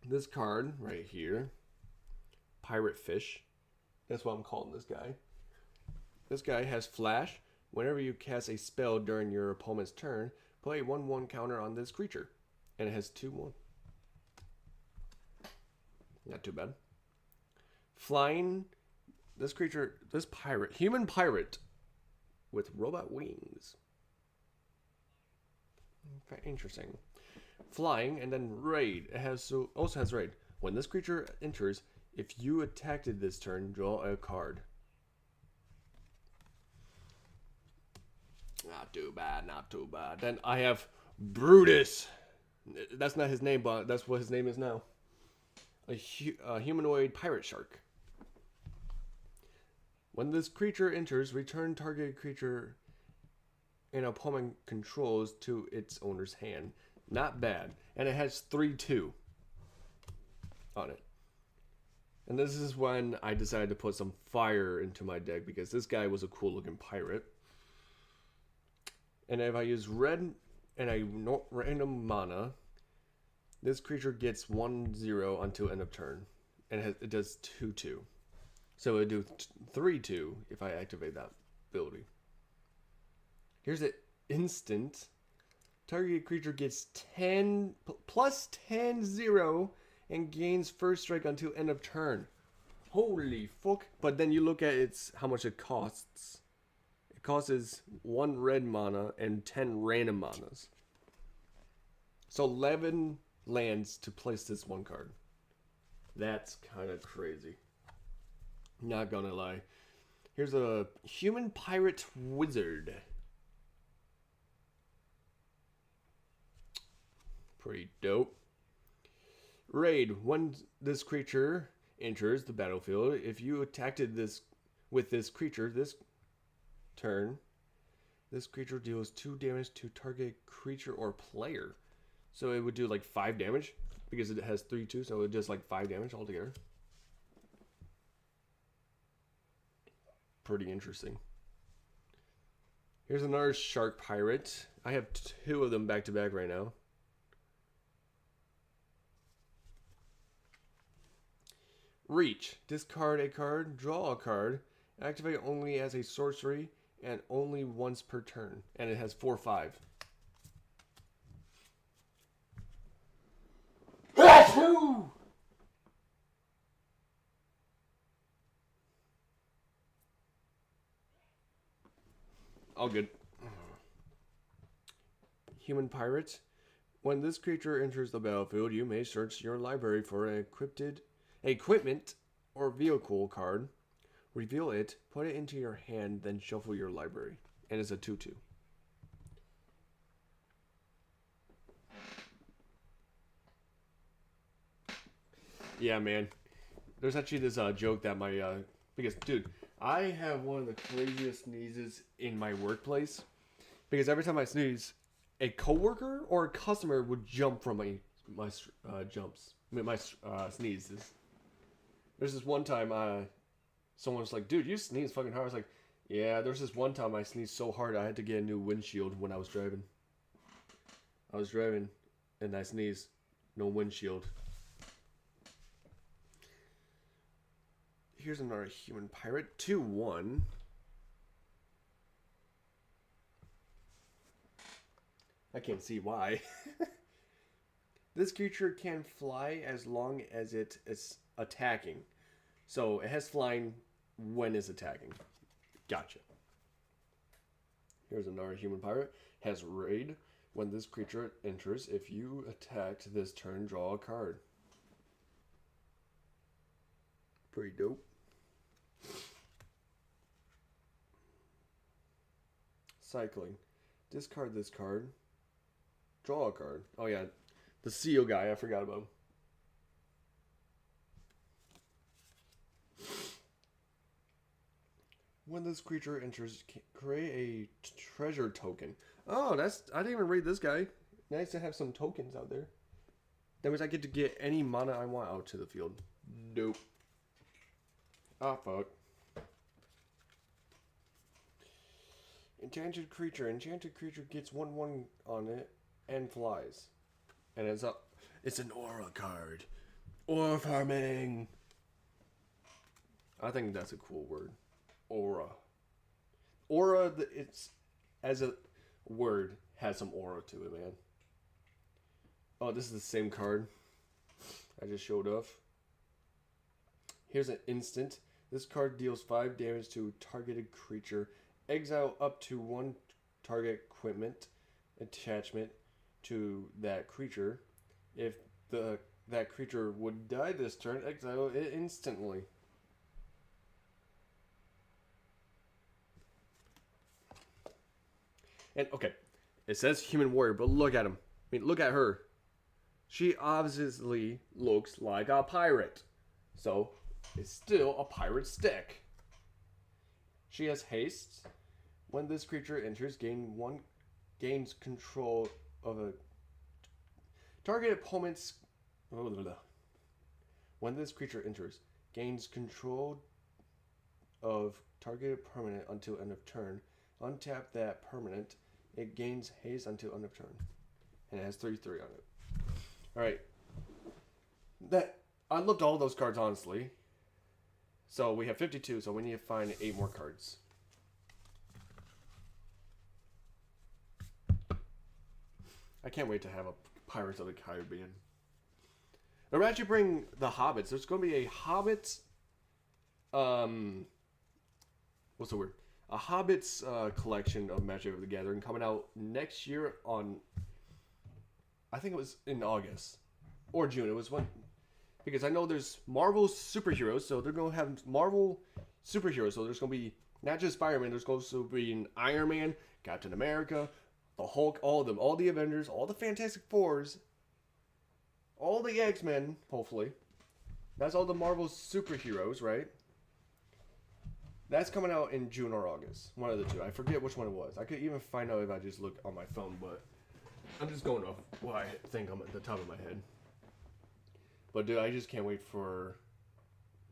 This card right here, Pirate Fish. That's what I'm calling this guy. This guy has flash. Whenever you cast a spell during your opponent's turn, play a 1/1 counter on this creature. And it has 2/1. Not too bad. Flying. This creature, this pirate, human pirate with robot wings. Very interesting. Flying and then raid. It has also has raid. When this creature enters, if you attacked it this turn, draw a card. Not too bad, not too bad. Then I have Brutus. That's not his name, but that's what his name is now. A humanoid pirate shark. When this creature enters, return target creature an opponent controls to its owner's hand. Not bad. And it has 3/2 on it. And this is when I decided to put some fire into my deck because this guy was a cool looking pirate. And if I use red and a random mana, this creature gets 1/0 until end of turn. And it does 2/2. So it would do 3/2 if I activate that ability. Here's an instant. Target creature gets 10 plus 10/0 and gains first strike until end of turn. Holy fuck. But then you look at how much it costs. It costs 1 red mana and 10 random manas. So 11 lands to place this one card. That's kind of crazy. Not gonna lie. Here's a human pirate wizard. Pretty dope. Raid. When this creature enters the battlefield, if you attacked this with this creature this turn, this creature deals 2 damage to target creature or player. So it would do like 5 damage because it has 3/2, so it does like 5 damage altogether. Pretty interesting. Here's another Shark Pirate. I have 2 of them back to back right now. Reach. Discard a card, draw a card, activate only as a sorcery, and only once per turn. And it has 4/5. All good. Human Pirate. When this creature enters the battlefield, you may search your library for an equipment or vehicle card. Reveal it, put it into your hand, then shuffle your library. And it's a 2/2. Yeah, man. There's actually this joke that my because dude, I have one of the craziest sneezes in my workplace. Because every time I sneeze, a coworker or a customer would jump from my sneezes. There's this one time someone was like, "Dude, you sneeze fucking hard." I was like, "Yeah." There's this one time I sneezed so hard I had to get a new windshield when I was driving. I was driving and I sneezed, no windshield. Here's another Human Pirate. 2/1. I can't see why. This creature can fly as long as it is attacking. So it has flying when it's attacking. Gotcha. Here's another Human Pirate. Has raid. When this creature enters, if you attacked this turn, draw a card. Pretty dope. Cycling. Discard this card. Draw a card. Oh yeah, the seal guy. I forgot about him. When this creature enters, create a treasure token. Oh, I didn't even read this guy. Nice to have some tokens out there. That means I get to get any mana I want out to the field. Nope. Ah, fuck. Enchanted creature. Enchanted creature gets 1/1 on it and flies. And it's an aura card. Aura farming. I think that's a cool word. Aura. Aura, it's as a word, has some aura to it, man. Oh, this is the same card I just showed off. Here's an instant. This card deals 5 damage to targeted creature. Exile up to 1 target equipment attachment to that creature. If that creature would die this turn, exile it instantly. And okay, it says human warrior, but look at him. I mean, look at her. She obviously looks like a pirate. So, it's still a pirate stick. She has haste. When this creature enters, gains control of a target opponent's. When this creature enters, gains control of targeted permanent until end of turn. Untap that permanent. It gains haste until end of turn, and it has 3/3 on it. All right. I looked all those cards honestly. So we have 52. So we need to find 8 more cards. I can't wait to have a Pirates of the Caribbean. They're actually bring the Hobbits. There's going to be a Hobbits. What's the word? A Hobbits collection of Magic of the Gathering coming out next year on. I think it was in August or June. It was when, because I know there's Marvel superheroes, so they're gonna have Marvel superheroes. So there's gonna be not just Spider-Man. There's going to be an Iron Man, Captain America, the Hulk, all of them, all the Avengers, all the Fantastic Fours, all the X-Men. Hopefully, that's all the Marvel superheroes, right? That's coming out in June or August. One of the two. I forget which one it was. I could even find out if I just look on my phone, but I'm just going off what I think on the top of my head. But dude, I just can't wait for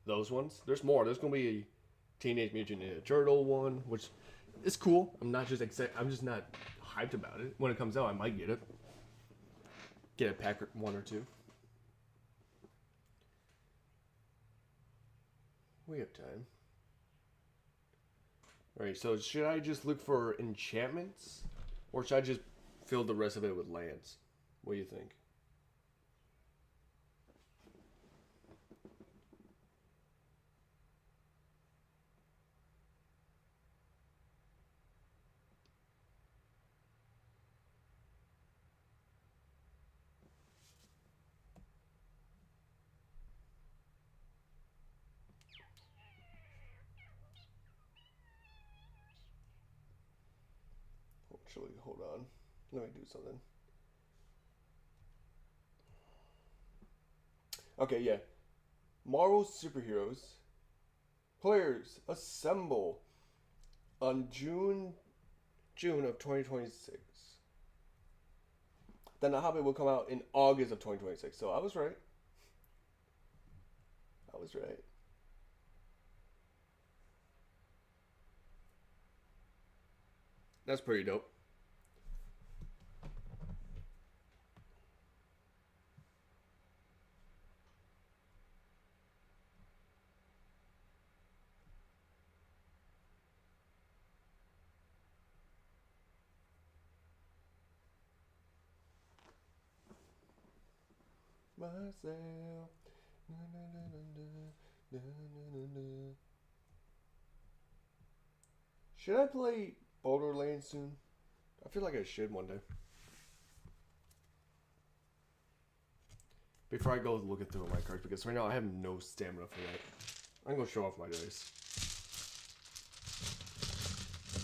those ones. There's more. There's gonna be a Teenage Mutant Ninja Turtle one, which is cool. I'm not just excited. I'm just not hyped about it. When it comes out, I might get it. Get a pack or one or two. We have time. Alright, so should I just look for enchantments? Or should I just fill the rest of it with lands? What do you think? Actually, hold on. Let me do something. Okay, yeah. Marvel superheroes. Players assemble on June of 2026. Then The Hobbit will come out in August of 2026. So I was right. I was right. That's pretty dope. Myself. Na, na, na, na, na, na, na, na. Should I play Borderlands soon? I feel like I should one day. Before I go looking through my cards, because right now I have no stamina for that. I'm gonna show off my dice.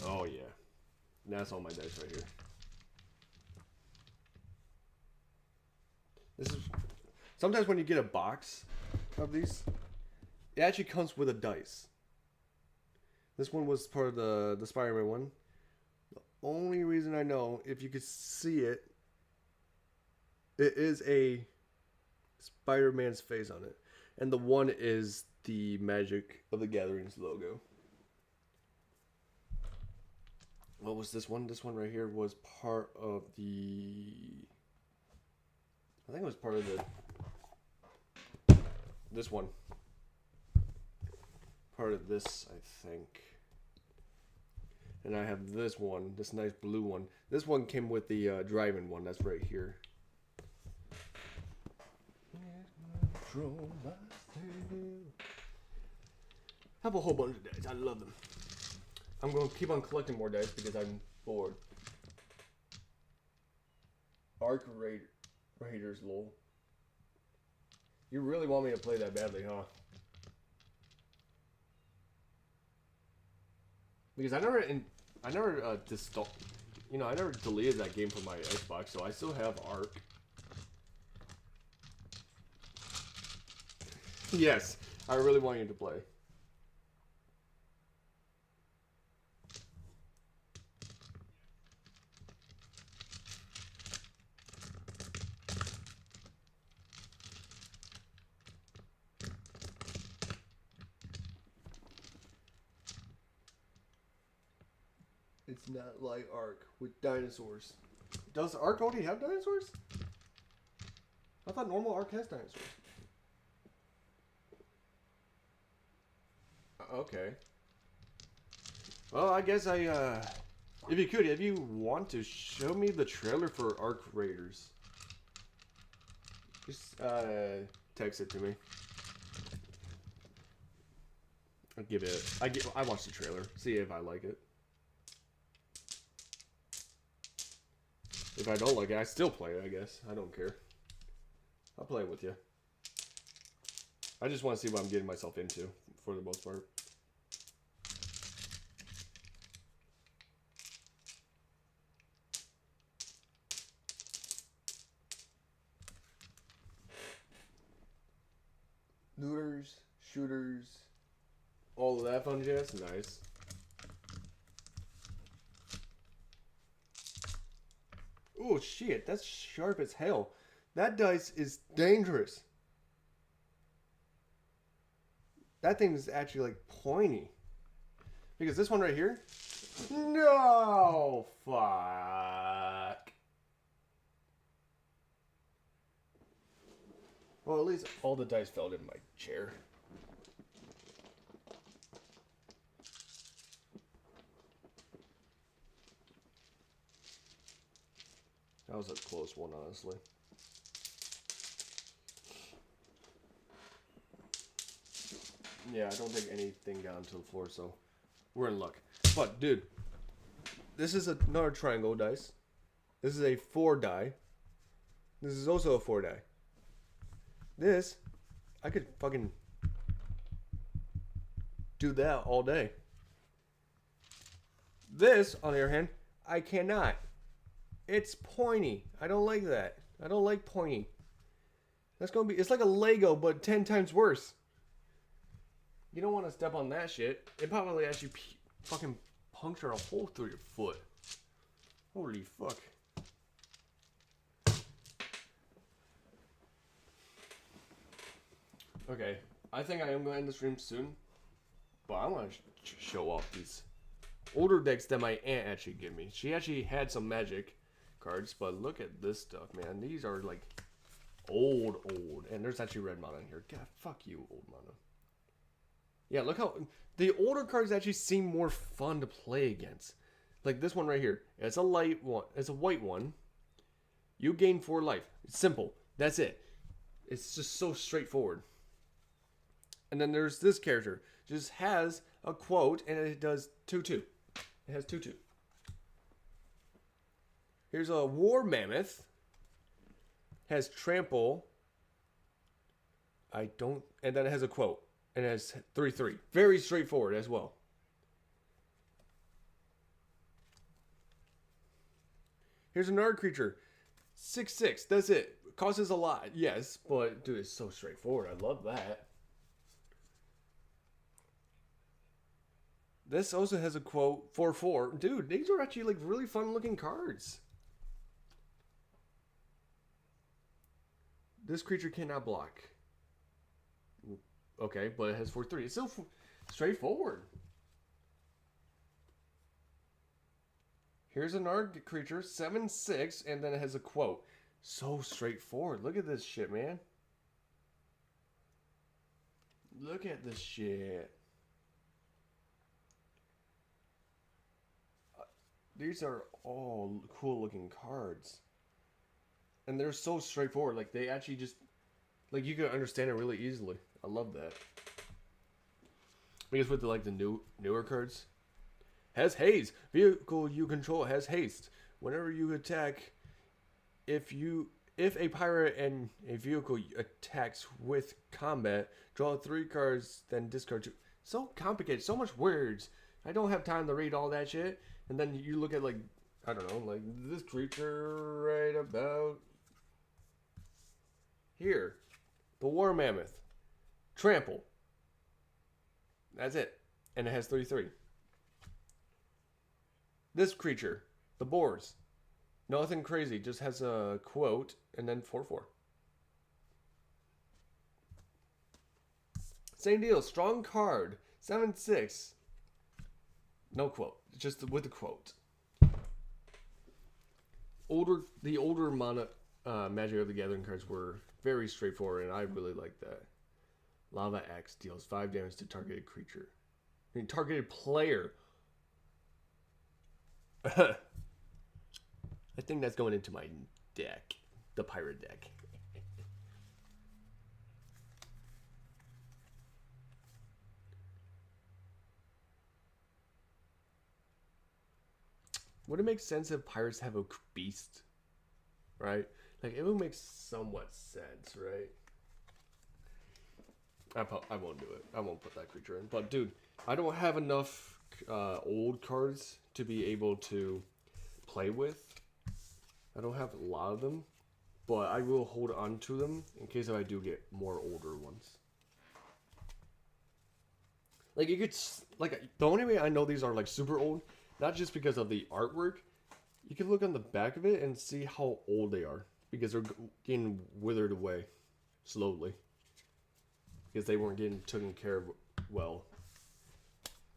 Oh yeah. That's all my dice right here. This is sometimes when you get a box of these, it actually comes with a dice. This one was part of the Spider-Man one. The only reason I know, if you could see it, it is a Spider-Man's face on it. And the one is the Magic of the Gatherings logo. What was this one? This one right here was part of the... I think it was part of the... This one. Part of this, I think. And I have this one, this nice blue one. This one came with the driving one, that's right here. Have a whole bunch of dice. I love them. I'm going to keep on collecting more dice because I'm bored. Arc Raiders, lol. You really want me to play that badly, huh? Because I never I never deleted that game from my Xbox, so I still have Arc. Yes, I really want you to play. It's not like Ark with dinosaurs. Does Ark already have dinosaurs? I thought normal Ark has dinosaurs. Okay. Well, I guess if you want to, show me the trailer for Ark Raiders. Just, text it to me. I watch the trailer, see if I like it. If I don't like it, I still play it, I guess. I don't care. I'll play it with you. I just want to see what I'm getting myself into, for the most part. Looters, shooters, All of that fun jazz? Nice. Oh shit, that's sharp as hell. That dice is dangerous. That thing is actually like pointy. Because this one right here? No! Fuck. Well, at least all the dice fell in my chair. That was a close one, honestly. Yeah, I don't think anything got onto the floor, so we're in luck. But, dude, this is another triangle dice. This is a 4 die. This is also a 4 die. This, I could fucking do that all day. This, on the other hand, I cannot. It's pointy. I don't like that. I don't like pointy. That's gonna be, it's like a Lego, but 10 times worse. You don't want to step on that shit. It probably actually fucking puncture a hole through your foot. Holy fuck. Okay, I think I am going to end the stream soon. But I want to show off these older decks that my aunt actually gave me. She actually had some Magic cards, but look at this stuff, man. These are like old. And there's actually red mana in here. God, fuck you, old mana. Yeah, look how the older cards actually seem more fun to play against. Like this one right here. It's a light one. It's a white one. You gain 4 life. It's simple. That's it. It's just so straightforward. And then there's this character. Just has a quote and it does 2/2. It has 2/2. Here's a War Mammoth. Has trample. And then it has a quote. And it has 3/3. Very straightforward as well. Here's another creature. 6/6. That's it. Causes a lot. Yes, but dude, it's so straightforward. I love that. This also has a quote 4/4. Dude, these are actually like really fun looking cards. This creature cannot block. Okay, but it has 4/3. It's still straightforward. Here's another creature, 7/6, and then it has a quote. So straightforward. Look at this shit, man. Look at this shit. These are all cool looking cards. And they're so straightforward. Like, they actually just, like, you can understand it really easily. I love that. Because with the newer cards, has haste. Vehicle you control has haste. Whenever you attack, if a pirate and a vehicle attacks with combat, draw 3 cards, then discard 2. So complicated, so much words. I don't have time to read all that shit. And then you look at, like, I don't know, like this creature right about here. The War Mammoth. Trample. That's it. And it has 3/3. This creature. The Boars. Nothing crazy. Just has a quote and then 4/4. Same deal. Strong card. 7/6. No quote. Just with the quote. The older mana Magic of the Gathering cards were very straightforward, and I really like that. Lava Axe deals 5 damage to targeted creature. I mean, targeted player. I think that's going into my deck. The pirate deck. Would it make sense if pirates have a beast? Right? Like, it would make somewhat sense, right? I won't do it. I won't put that creature in. But, dude, I don't have enough old cards to be able to play with. I don't have a lot of them. But I will hold on to them in case I do get more older ones. Like you could like the only way I know these are like super old, not just because of the artwork. You can look on the back of it and see how old they are because they're getting withered away slowly because they weren't getting taken care of well.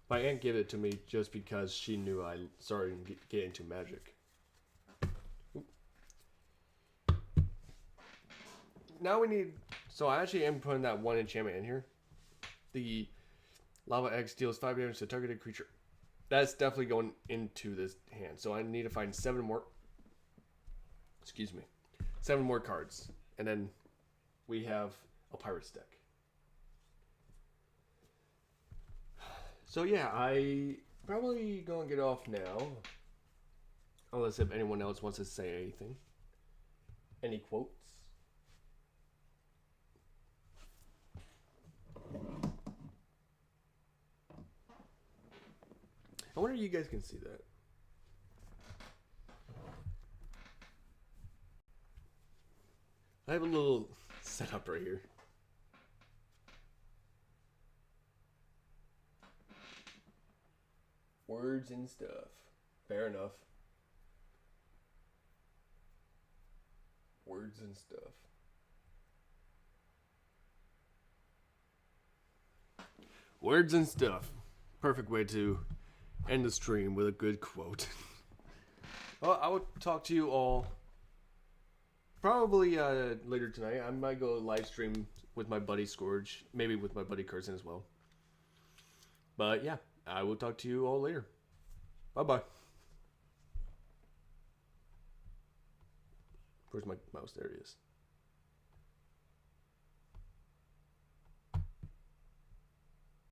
My aunt gave it to me just because she knew I started to get into magic. Now we need. So I actually am putting that one enchantment in here. The lava egg deals 5 damage to targeted creature. That's definitely going into this hand. So I need to find 7 more. Excuse me. 7 more cards. And then we have a pirate's deck. So yeah, I probably gonna get off now. Unless if anyone else wants to say anything. Any quotes? I wonder if you guys can see that. I have a little setup right here. Words and stuff. Fair enough. Words and stuff. Words and stuff. Perfect way to end the stream with a good quote. Well, I will talk to you all probably later tonight. I might go live stream with my buddy Scourge, maybe with my buddy Curson as well. But yeah, I will talk to you all later. Bye-bye. Where's my mouse? There it is.